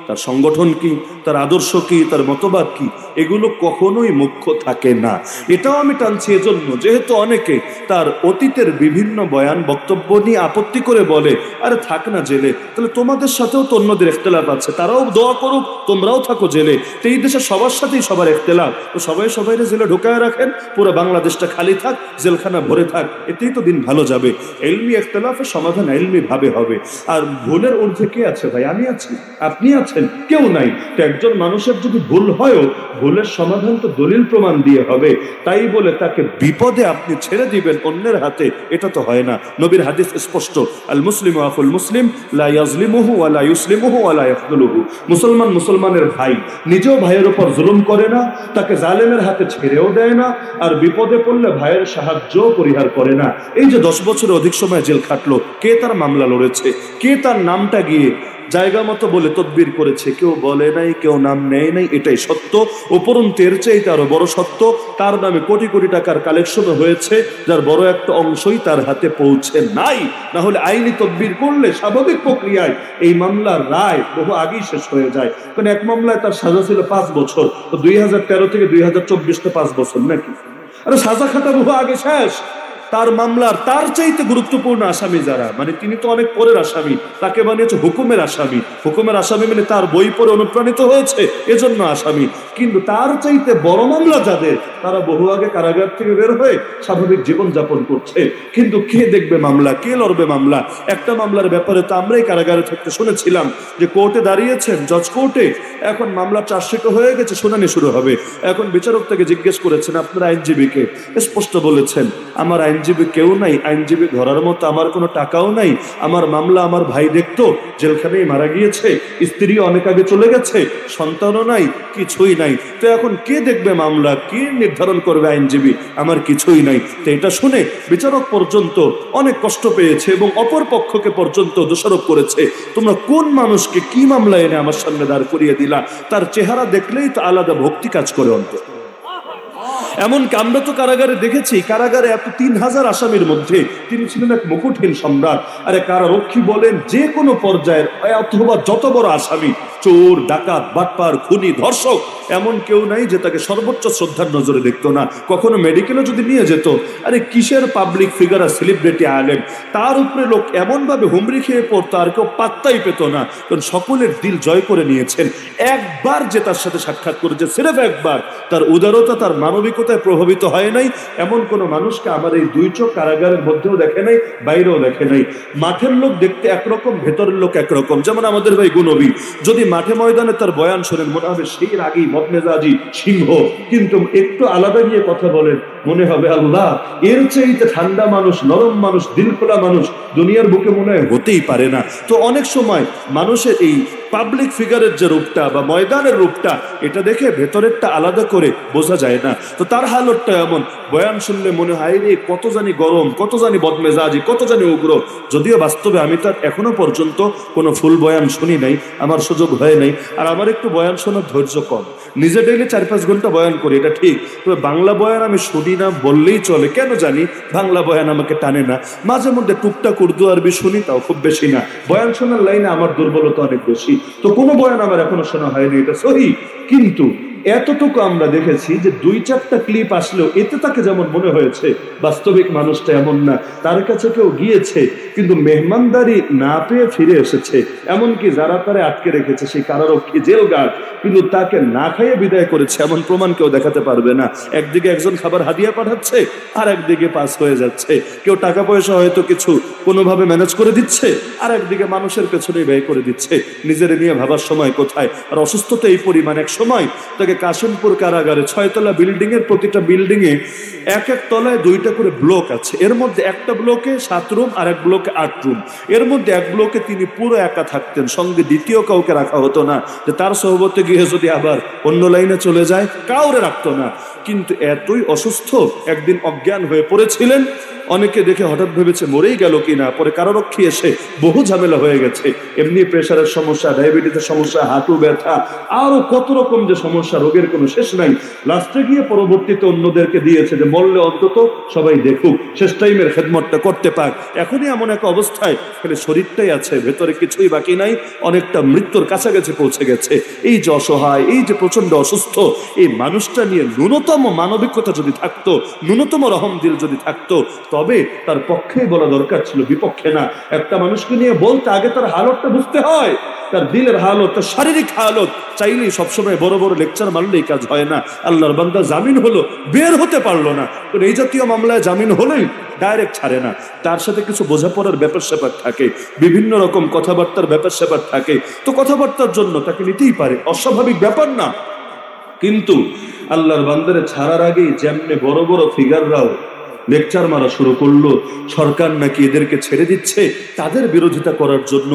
তার সংগঠন কি, তার আদর্শ কি, তার মতবাদ কি, এগুলো কখনোই মুখ্য থাকে না। এটাও আমি টানছি এজন্য, যেহেতু অনেকে তার অতীতের বিভিন্ন বয়ান বক্তব্য নিয়ে আপত্তি করে বলে, আরে থাক না জেলে, তাহলে তোমাদের সাথেও তো অন্যদের ইখতিলাফ আছে, তারাও দোয়া করুক, তোমরাও থাকো জেলে। তো এই দেশে সবার সাথেই সবার ইখতিলাফ, তো সবাই সবাই জেলে ঢুকায় রাখেন, পুরো বাংলাদেশটা খালি থাক, জেলখানা ভরে থাক, এতেই তো দিন ভালো যাবে। ইলমি ইখতিলাফের সমাধান ইলমি ভাবে হবে। আর ভুলের ঊর্ধ্বে কে আছে ভাই? আমি আছি, আপনি আছেন, কেউ নাই। তো একজন মানুষের যদি ভুল হয়ও, ভুলের সমাধান তো দলিল প্রমাণ দিয়ে হবে। তাই বলে তাকে বিপদে আপনি ছেড়ে দিবেন অন্যের হাতে, এটা তো হয় না। নবীর হাদিস স্পষ্ট, আল মুসলিমু আখুল মুসলিম লা ইয়াজলিমুহু ওয়া লা ইউসলিমুহু ওয়া লা ইয়াখযুলুহু। মুসলমান মুসলমানের ভাই, নিজেও ভাইয়ের উপর জুলুম করে না, তাকে জালেমের হাতে ছেড়েও দেয় না, আর বিপদে পড়লে ভাইয়ের সাহায্য পরিহার করে না। এই যে 10 বছরের অধিক সময় জেল খাটলো, কে তার মামলা লড়েছে? কে তার নামটা গিয়ে জায়গা মতো বলে তদবির করেছে? কেউ বলে নাই, কেউ নাম নেয় নাই, এটাই সত্য। উপরন্তু এর চাইতে আরো বড় সত্য, তার নামে কোটি কোটি টাকার কালেকশন হয়েছে, যার বড় একটা অংশই তার হাতে পৌঁছে নাই। না হলে আইনি তদবির করলে স্বাভাবিক প্রক্রিয়ায় এই মামলার রায় বহু আগেই শেষ হয়ে যায়। কারণ এক মামলায় তার সাজা ছিল 5 বছর, তো 2013 থেকে 2024 5 বছর নাকি? আরে সাজা খাটা বহু আগে শেষ। তার মামলার তার চাইতে গুরুত্বপূর্ণ আসামি যারা, মানে তিনি তো অনেক পরের আসামি, তাকে বানিয়েছে হুকুমের আসামি। হুকুমের আসামি মানে তার বই পড়ে অনুপ্রাণিত হয়েছে, এজন্য আসামি। কিন্তু তার চাইতে বড় মামলা যাদের, তারা বহু আগে কারাগার থেকে বের হয়ে স্বাভাবিক জীবন যাপন করছে। কিন্তু কে দেখবে মামলা, কে লড়বে মামলা? একটা মামলার ব্যাপারে তো আমরাই কারাগারে থাকতে শুনেছিলাম যে কোর্টে দাঁড়িয়েছেন, জজ কোর্টে, এখন মামলা চার্জশিটও হয়ে গেছে, শুনানি শুরু হবে। এখন বিচারক তাকে জিজ্ঞেস করেছেন, আপনার আইনজীবীকে? স্পষ্ট বলেছেন, আমার আইনজীবী কেউ নাই, আইনজীবী ধরার মতো আমার কোনো টাকাও নাই, আমার মামলা আমার ভাই দেখতো, জেলখানেই মারা গিয়েছে, স্ত্রী অনেক আগে চলে গেছে, সন্তানও নাই, কিছুই নাই। তো এখন কে দেখবে মামলা, কে নির্ধারণ করবে আইনজীবী? আমার কিছুই নাই। তো এটা শুনে বিচারক পর্যন্ত অনেক কষ্ট পেয়েছে এবং অপর পক্ষকে পর্যন্ত দোষারোপ করেছে, তোমরা কোন মানুষকে কি মামলা এনে আমার সামনে দাঁড় করিয়ে দিলা? তার চেহারা দেখলেই তো আলাদা ভক্তি কাজ করে অন্তর। এমনকি আমরা তো কারাগারে দেখেছি, কারাগারে এত 3000 আসামির মধ্যে তিনি ছিলেন এক মুকুটহীন সম্রাট। আরে কারারক্ষী বলেন, যে কোনো পর্যায়ের অথবা যত বড় আসামি, চোর, ডাকাত, বাটপার, খুনি, ধর্ষক এমন কেউ নাই যে তাকে সর্বোচ্চ শ্রদ্ধার নজরে দেখতো না। কখনো মেডিকেলে যদি নিয়ে যেত, আরে কিসের পাবলিক ফিগার আর সেলিব্রিটি আলেম, তার উপরে লোক এমন ভাবে হুমড়ি খেয়ে পড়তো আর কেউ পাত্তাই পেত না, কারণ সকলের দিল জয় করে নিয়েছেন। একবার যে তার সাথে সাক্ষাৎ করেছে, সিরেফ একবার, তার উদারতা, তার মানবিকতায় প্রভাবিত হয় নাই এমন কোন মানুষকে আমার এই দুই চোখ কারাগারের মধ্যেও দেখে নাই, বাইরেও দেখে নাই। মাঠের লোক দেখতে একরকম, ভেতরের লোক একরকম। যেমন আমাদের ভাই গুনবী, যদি মাঠে ময়দানে তার বয়ান শোনেন মনে হবে সেই আগেই বদমেজাজি সিংহ, কিন্তু একটু আলাদা গিয়ে কথা বলেন মনে হবে আল্লাহ, এর চাইতে ঠান্ডা মানুষ, নরম মানুষ, দিল খোলা মানুষ দুনিয়ার বুকে মনে হয় হতেই পারে না। তো অনেক সময় মানুষের এই পাবলিক ফিগারের যে রূপটা বা ময়দানের রূপটা, এটা দেখে ভেতরেরটা আলাদা করে বোঝা যায় না। তো তার হালতটা এমন, বয়ান শুনলে মনে হয় রে কত জানি গরম, কত জানি বদমেজাজি, কত জানি উগ্র। যদিও বাস্তবে আমি তার এখনো পর্যন্ত কোনো ফুল বয়ান শুনি নাই, আমার সুযোগ হয় নাই। আর আমার একটু বয়ান শোনার ধৈর্য কম, নিজে ডেইলি 4-5 ঘন্টা বয়ান করি, এটা ঠিক। তবে বাংলা বয়ান আমি শুনি না বললেই চলে, কেন জানি বাংলা বয়ান আমাকে টানে না। মাঝে মধ্যে টুকটাক উর্দু আরবি শুনি, তাও খুব বেশি না। বয়ান শোনার লাইনে আমার দুর্বলতা অনেক বেশি, তো কোনো বয়ান আমার এখনো শোনা হয়নি, এটা সহি। কিন্তু এতটুকু আমরা দেখেছি যে 2-4টা ক্লিপ আসলেও এতে তাকে যেমন মনে হয়েছে, বাস্তবিক মানুষটা এমন না। তার কাছে কেউ গিয়েছে কিন্তু মেহমানদারি না পেয়ে ফিরে এসেছে, এমনকি যারা তারে আটকে রেখেছে সেই কারারক্ষী, জেল গার্ড, কিন্তু তাকে না খাইয়ে বিদায় করেছে এমন প্রমাণ কেউ দেখাতে পারবে না। একদিকে একজন খাবার হাদিয়া পাঠাচ্ছে, আর একদিকে পাস হয়ে যাচ্ছে। কেউ টাকা পয়সা হয়তো কিছু কোনোভাবে ম্যানেজ করে দিচ্ছে, আর একদিকে মানুষের পেছনে ব্যয় করে দিচ্ছে। নিজের নিয়ে ভাবার সময় কোথায়? আর অসুস্থতা এই পরিমাণ, এক সময় তাকে কাশিমপুর কারাগারে 6 তলা বিল্ডিং এর, প্রতিটা বিল্ডিং এ এক এক তলায় 2টা করে ব্লক আছে। এর মধ্যে একটা ব্লকে 7 রুম আর এক ব্লকে 8 রুম। এর মধ্যে এক ব্লকে তিনি পুরো একা থাকতেন, সঙ্গে দ্বিতীয় কাউকে রাখা হতো না, যে তার সহবতে গিয়ে যদি আবার অন্য লাইনে চলে যায়, কাউরে রাখতো না। কিন্তু এতই অসুস্থ, একদিন অজ্ঞান হয়ে পড়েছিলেন। অনেকে দেখে হঠাৎ ভেবেছে মরেই গেল কিনা, পরে কারারক্ষী এসে বহু ঝামেলা হয়ে গেছে। এমনি প্রেশারের সমস্যা, ডায়াবেটিসের সমস্যা, হাঁটু ব্যথা, আরো কত রকম যে সমস্যা, রোগের কোনো শেষ নাই। লাস্টে গিয়ে পরবর্তীতে অন্যদেরকে দিয়েছে যে মরলে অন্তত সবাই দেখুক, শেষ টাইমের খেদমতটা করতে পাক। এখনই এমন এক অবস্থায় খালি শরীরটাই আছে, ভেতরে কিছুই বাকি নাই, অনেকটা মৃত্যুর কাছাকাছি পৌঁছে গেছে। এই যে অসহায়, এই যে প্রচন্ড অসুস্থ, এই মানুষটা নিয়ে ন্যূনতম মানবিকতা যদি থাকতো, ন্যূনতম রহম দিল যদি থাকতো, তবে তার পক্ষেই বলা দরকার ছিল, বিপক্ষে না। একটা মানুষকে নিয়ে বলতে আগে তার হালতটা বুঝতে হয়, তার দিলের হালত, তার শারীরিক হালত। চাইলেই সবসময় বড় বড় লেকচার মারলেই কাজ হয় না। আল্লাহর বান্দা জামিন হলো, বের হতে পারলো না, তো এই জাতীয় মামলায় জামিন হলেই ডাইরেক্ট ছাড়ে না, তার সাথে কিছু বোঝাপড়ার ব্যাপার স্যাপার থাকে, বিভিন্ন রকম কথাবার্তার ব্যাপার স্যাপার থাকে। তো কথাবার্তার জন্য তাকে নিতেই পারে, অস্বাভাবিক ব্যাপার না। কিন্তু আল্লাহর বান্দারে ছাড়ার আগেই যেমনে বড় বড় ফিগাররাও লেকচার মারা শুরু করলো, সরকার নাকি এদেরকে ছেড়ে দিচ্ছে তাদের বিরোধিতা করার জন্য।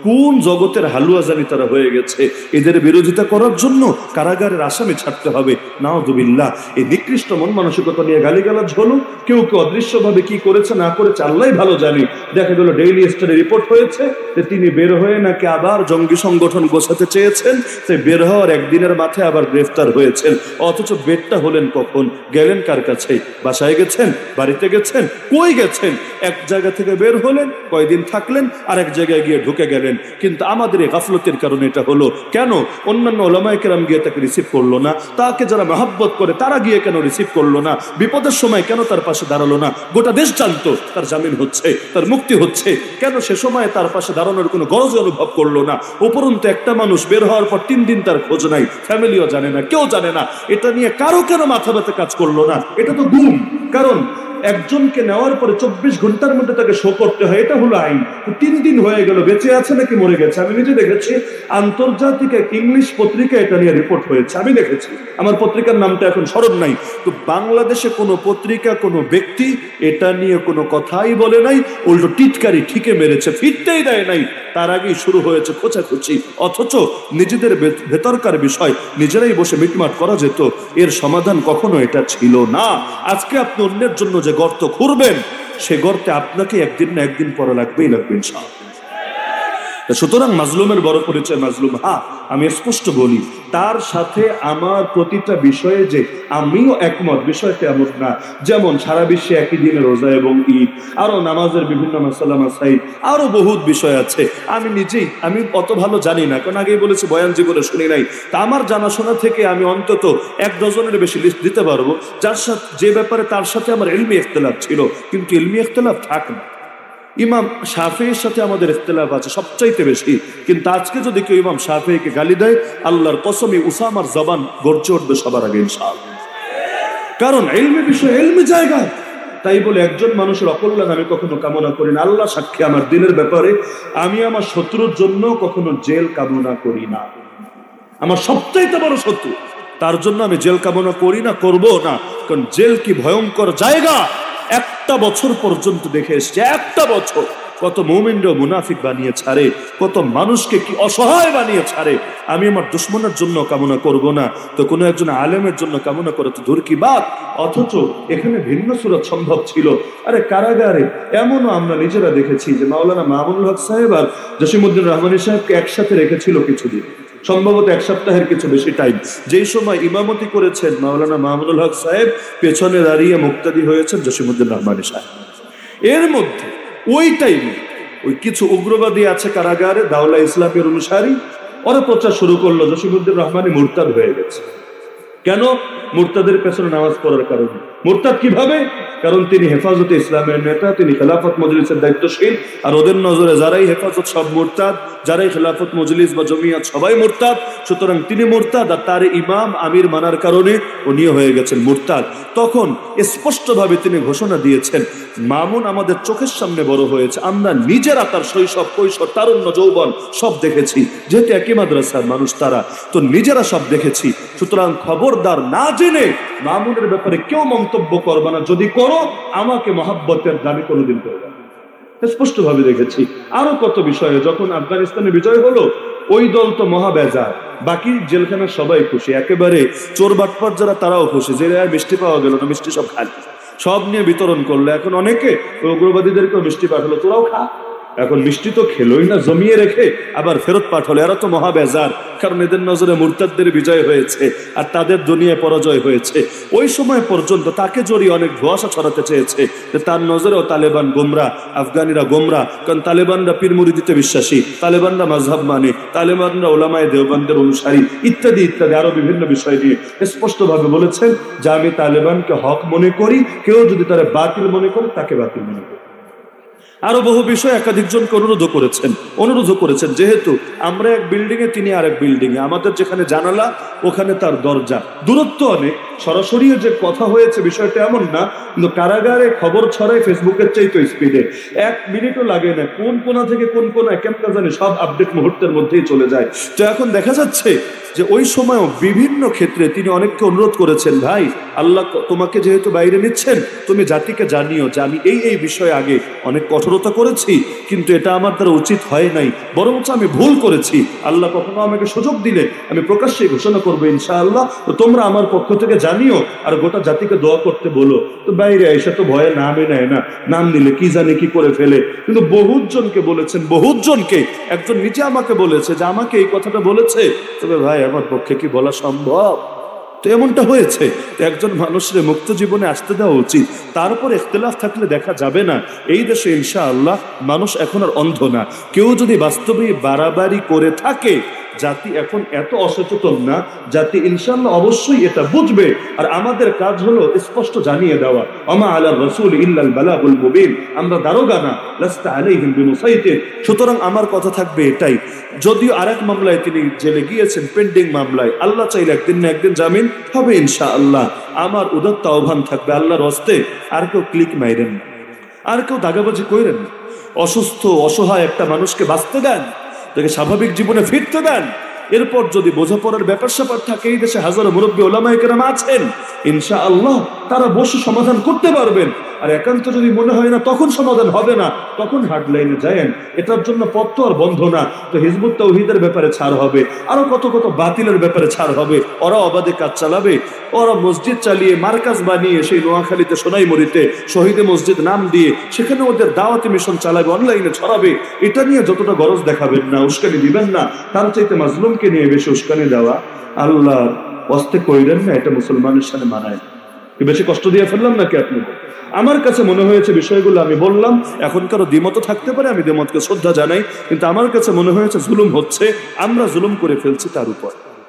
কোন জগতের হালুয়া জানি তারা হয়ে গেছে, এদের বিরোধিতা করার জন্য কারাগারের আসামি ছাড়তে হবে। নাউযুবিল্লাহ। এই নিকৃষ্ট মন মানসিকতা নিয়ে গালিগালাজ হলো। কেউ কেউ অদৃশ্যভাবে কি করেছে না করেছে আল্লাহই ভালো জানে। দেখা গেল ডেইলি স্টারে রিপোর্ট হয়েছে যে তিনি বের হয়ে নাকি আবার জঙ্গি সংগঠন গোছাতে চেয়েছেন, সে বের হওয়ার একদিনের মাথায় আবার গ্রেফতার হয়েছেন। অথচ বেরটা হলেন কখন? গেলেন কার কাছে? বাসায় গেছেন, বাড়িতে গেছেন, কই গেছেন? এক জায়গা থেকে বের হলেন, কয়দিন থাকলেন, আর এক জায়গায় গিয়ে ঢুকে গেলেন। কিন্তু আমাদের এই গাফলতের কারণে এটা হলো। কেন অন্যান্য ওলামায়ে কেরাম গিয়ে তাকে রিসিভ করলো না? তাকে যারা মহব্বত করে তারা গিয়ে কেন রিসিভ করলো না? বিপদের সময় কেন তার পাশে দাঁড়ালো না? গোটা দেশ জানতো তার জামিন হচ্ছে, তার মুক্তি হচ্ছে, কেন সে সময় তার পাশে দাঁড়ানোর কোনো গরজ অনুভব করলো না? উপরন্তু একটা মানুষ বের হওয়ার পর 3 দিন তার খোঁজ নাই, ফ্যামিলিও জানে না, কেউ জানে না। এটা নিয়ে কারো কেন মাথা ব্যথা কাজ করলো না? এটা তো গুম। কারণ একজনকে নেওয়ার পরে 24 ঘন্টার মধ্যে তাকে শো করতে হয়, এটা হলো আইন। 3 দিন হয়ে গেল, বেঁচে আছে নাকি মরে গেছে? আমি নিজে দেখেছি, আন্তর্জাতিক এক ইংলিশ পত্রিকা এটা নিয়ে রিপোর্ট হয়েছে, আমি দেখেছি। আমার পত্রিকার নামটা এখন স্মরণ নাই। তো বাংলাদেশে কোনো পত্রিকা, কোনো ব্যক্তি এটা নিয়ে কোনো কথাই বলে নাই, উল্টো টিটকারি ঠিকে মেরেছে, ফিরতেই দেয় নাই। তার আগেই শুরু হয়েছে খোঁচাখুচি। অথচ নিজেদের ভেতরকার বিষয় নিজেরাই বসে মিটমাট করা যেত। এর সমাধান কখনো এটা ছিল না। আজকে আপনি অন্যের জন্য যে গর্ত খুঁড়বেন, সে গর্তে আপনাকে একদিন না একদিন পরে লাগবেই লাগবে ইনশাআল্লাহ। সুতরাং মাজলুমের বড় পরিচয় মাজলুম। হ্যাঁ, আমি স্পষ্ট বলি, তার সাথে আমার প্রতিটা বিষয়ে যে আমিও একমত বিষয়টা এমন না। যেমন সারা বিশ্বে একই দিনে রোজা এবং ঈদ, আরো নামাজের বিভিন্ন মাসালা মাসাইল, আরো বহুত বিষয় আছে। আমি অত ভালো জানি না, কারণ আগেই বলেছি বয়ান জীবনে শুনি নাই। তা আমার জানাশোনা থেকে আমি অন্তত 1 ডজনের বেশি লিস্ট দিতে পারবো, যার সাথে যে ব্যাপারে তার সাথে আমার ইলমি ইখতিলাফ ছিল। কিন্তু ইলমি ইখতিলাফ থাক না, ইমাম শাফিঈর সাথে আমাদের ইখতিলাফ আছে সবচাইতে বেশি। কিন্তু আজকে যদি কেউ ইমাম শাফিঈকে গালি দেয়, আল্লাহর কসমই উসামার জবান গর্জে উঠবে সবার আগে ইনশাআল্লাহ। কারণ ইলমি বিষয়, ইলমি জায়গা। তাই বলে একজন মানুষের অকল্যাণ আমি কখনো কামনা করি না। আল্লাহ সাক্ষী, আমার দিনের ব্যাপারে আমি আমার শত্রুর জন্য কখনো জেল কামনা করি না। আমার সবচাইতে বড় শত্রু, তার জন্য আমি জেল কামনা করি না, করবো না। কারণ জেল কি ভয়ঙ্কর জায়গা। 1টা বছর পর্যন্ত দেখে এসছে, 1টা বছর কত মুমিনরা মুনাফিক বানিয়ে ছাড়ে, কত মানুষকে কি অসহায় বানিয়ে ছাড়ে। আমি আমার দুশ্মনের জন্য কামনা করব না, তো কোনো একজন আলেমের জন্য কামনা করে তো দূর কি বাত। অথচ এখানে ভিন্ন সুরত সম্ভব ছিল। আরে কারাগারে এমনও আমরা নিজেরা দেখেছি যে মাওলানা মামুনুল হক সাহেব আর জসিমউদ্দিন রহমানী সাহেবকে একসাথে রেখেছিল কিছুদিন, সম্ভবত 1 সপ্তাহের কিছু বেশি টাইম। যেই সময় ইমামতি করেছেন মাওলানা মামুনুল হক সাহেব, পেছনে দাঁড়িয়ে মুক্তাদি হয়েছেন জসিমউদ্দিন রহমানী সাহেব। এর মধ্যে ওই টাইমে ওই কিছু উগ্রবাদী আছে কারাগারে, দাওলা ইসলামের অনুসারী, ওরা প্রচার শুরু করলো জসিমউদ্দিন রহমানী মুরতাদ হয়ে গেছে। কেন? মুরতাদের পেছনে নামাজ পড়ার কারণে। মুরতাদ কিভাবে? কারণ তিনি হেফাজতে ইসলামের নেতা, তিনি খেলাফত মজলিসের দায়িত্বশীল, আর ওদের নজরে যারাই হেফাজত সব মুরতাদ, যারাই খেলাফত মজলিস বা জমিয়াত সবাই মুরতাদ। সুতরাং তিনি মুরতাদ, আর তার ইমাম আমির মানার কারণে উনিও হয়ে গেছেন মুরতাদ। তখন স্পষ্টভাবে তিনি ঘোষণা দিয়েছেন, মামুন আমাদের চোখের সামনে বড় হয়েছে, আমরা নিজেরা তার শৈশব কৈশোর তারুণ্য যৌবন সব দেখেছি, যেহেতু একই মাদ্রাসার মানুষ তারা, তো নিজেরা সব দেখেছি। সুতরাং খবরদার, না জেনে মামুনের ব্যাপারে কেউ মন্তব্য করবে না। যদি করো, আমাকে মহাব্বতের দাবি কোনোদিন করবে না। স্পষ্ট ভাবে দেখেছি। আরো কত বিষয়ে, যখন আফগানিস্তানে বিজয় হলো, ওই দল তো মহা বেজার, বাকি জেলখানার সবাই খুশি, একেবারে চোর বাটপার যারা তারাও খুশি, যে মিষ্টি পাওয়া গেল না, মিষ্টি সব খালি, সব নিয়ে বিতরণ করলো। এখন অনেকে উগ্রবাদীদেরকেও মিষ্টি পাঠালো, তোরাও খা। এখন মিষ্টি তো খেলোই না, জমিয়ে রেখে আবার ফেরত পাঠালো। এরা তো মহা বেজার, কারণ এদের নজরে মুরতাদদের বিজয় হয়েছে আর তাদের দুনিয়ায় পরাজয় হয়েছে। ওই সময় পর্যন্ত তাকে জড়িয়ে অনেক ধোঁয়াশা ছড়াতে চেয়েছে যে তার নজরেও তালেবান গোমরা, আফগানিরা গোমরা। কারণ তালেবানরা পীর মুরিদিতে বিশ্বাসী, তালেবানরা মাযহাব মানে, তালেবানরা ওলামায়ে দেওবন্দের অনুসারী, ইত্যাদি ইত্যাদি আরো বিভিন্ন বিষয় নিয়ে স্পষ্টভাবে বলেছেন যে আমি তালেবানকে হক মনে করি, কেউ যদি তারা বাতিল মনে করে তাকে বাতিল মনে করি। আরো বহু বিষয় একাধিকজনকে অনুরোধ করেছেন, যেহেতু আমরা এক বিল্ডিং এ, তিনি আরেক বিল্ডিং এ, আমাদের যেখানে জানালা ওখানে তার দরজা, দূরত্ব অনেক। সরাসরি যে কথা হয়েছে বিষয়টা এমন না, কিন্তু কারাগারে খবর ছড়ায় ফেসবুকের চাইতে স্পিডে, 1 মিনিটও লাগে না। কোন কোনা থেকে কোন কোনা কেমন জানি সব আপডেট মুহূর্তের মধ্যেই চলে যায়। তো এখন দেখা যাচ্ছে যে ওই সময়ও বিভিন্ন ক্ষেত্রে তিনি অনেককে অনুরোধ করেছেন, ভাই আল্লাহ তোমাকে যেহেতু বাইরে নিচ্ছেন, তুমি জাতিকে জানিও যে আমি এই বিষয়ে আগে অনেক কঠোরতা করেছি, কিন্তু এটা আমার দ্বারা উচিত হয় নাই, বরঞ্চ আমি ভুল করেছি। আল্লাহ কখনো আমাকে সুযোগ দিলে আমি প্রকাশ্যে ঘোষণা করবো ইনশাআল্লাহ, তো তোমরা আমার পক্ষ থেকে জানিও, আর গোটা জাতিকে দোয়া করতে বলো। তো বাইরে এসে তো ভয়ে নামে নেয় না, নাম নিলে কি জানি কি করে ফেলে। কিন্তু বহুত জনকে বলেছেন, বহুত জনকে। একজন নিজে আমাকে বলেছে যে আমাকে এই কথাটা বলেছে, তবে ভাই আমার পক্ষে কি বলা সম্ভব? তো এমনটা হয়েছে। তো একজন মানুষের মুক্ত জীবনে আসতে দেওয়া উচিত। তারপর ইখতিলাফ থাকলে দেখা যাবে না। এই দেশে ইনশাআল্লাহ মানুষ এখন আর অন্ধ না। কেউ যদি বাস্তবে বাড়াবাড়ি করে থাকে, জাতি এখন এত অসচেতন না, জাতি ইনশাআল্লাহ অবশ্যই এটা বুঝবে। আর আমাদের কাজ হলো স্পষ্ট জানিয়ে দেওয়া, ওমা আলার রাসূল ইল্লাল বালাগুল মুবিন, আমরা দারোগা না, লাস্তা আলাইহিম বিমুসাইতির। সুতরাং আমার কথা থাকবে এটাই। যদিও আরেক মামলায় তিনি জেলে গিয়েছেন, পেন্ডিং মামলায়, আল্লাহ চাইলে একদিন না একদিন জামিন হবে ইনশাআল্লাহ। আমার উদাত্ত আহ্বান থাকবে, আল্লাহর হস্তে আর কেউ ক্লিক মাইরেন না, আর কেউ দাগাবাজি কইরেন না। অসুস্থ অসহায় একটা মানুষকে বাঁচতে দেন, তাকে স্বাভাবিক জীবনে ফিরতে দেন। এরপর যদি বোঝাপড়ার ব্যাপার স্যাপার থাকে, এই দেশে হাজারো মুরব্বী ওলামায়ে কেরাম আছেন, ইনশাআল্লাহ তারা বসে সমাধান করতে পারবেন। আর একান্ত যদি মনে হয় না তখন সমাধান হবে না, তখন হার্ডলাইনে যায়েন। এটার জন্য পথ তো আর বন্ধ না। তো হিজবুত তাওহীদের ব্যাপারে ছাড় হবে, আরো কত কত বাতিলের ব্যাপারে ছাড় হবে। ওরা অবাধে কাজ চালাবে, ওরা মসজিদ চালিয়ে মার্কাজ বানিয়ে সেই নোয়াখালীতে সোনাইমুড়িতে শহীদে মসজিদ নাম দিয়ে সেখানে ওদের দাওয়াতি মিশন চালাবে, অনলাইনে ছড়াবে। এটা নিয়ে যতটা গরজ দেখাবেন না, উস্কানি দিবেন না, তার চাইতে মাজলুমকে নিয়ে বেশি উস্কানি দেওয়া আল্লাহ ওয়াস্তে কইলেন না, এটা মুসলমানের সাথে মানায়। বেশি কষ্ট দিয়ে ফেললাম নাকি আপনি? আমার কাছে মনে হয়েছে বিষয়গুলো আমি বললাম, এখন কারো দ্বিমত থাকতে পারে, আমি দ্বিমতকে শ্রদ্ধা জানাই, কিন্তু আমার কাছে মনে হয়েছে জুলুম হচ্ছে, আমরা জুলুম করে ফেলছি তার উপর।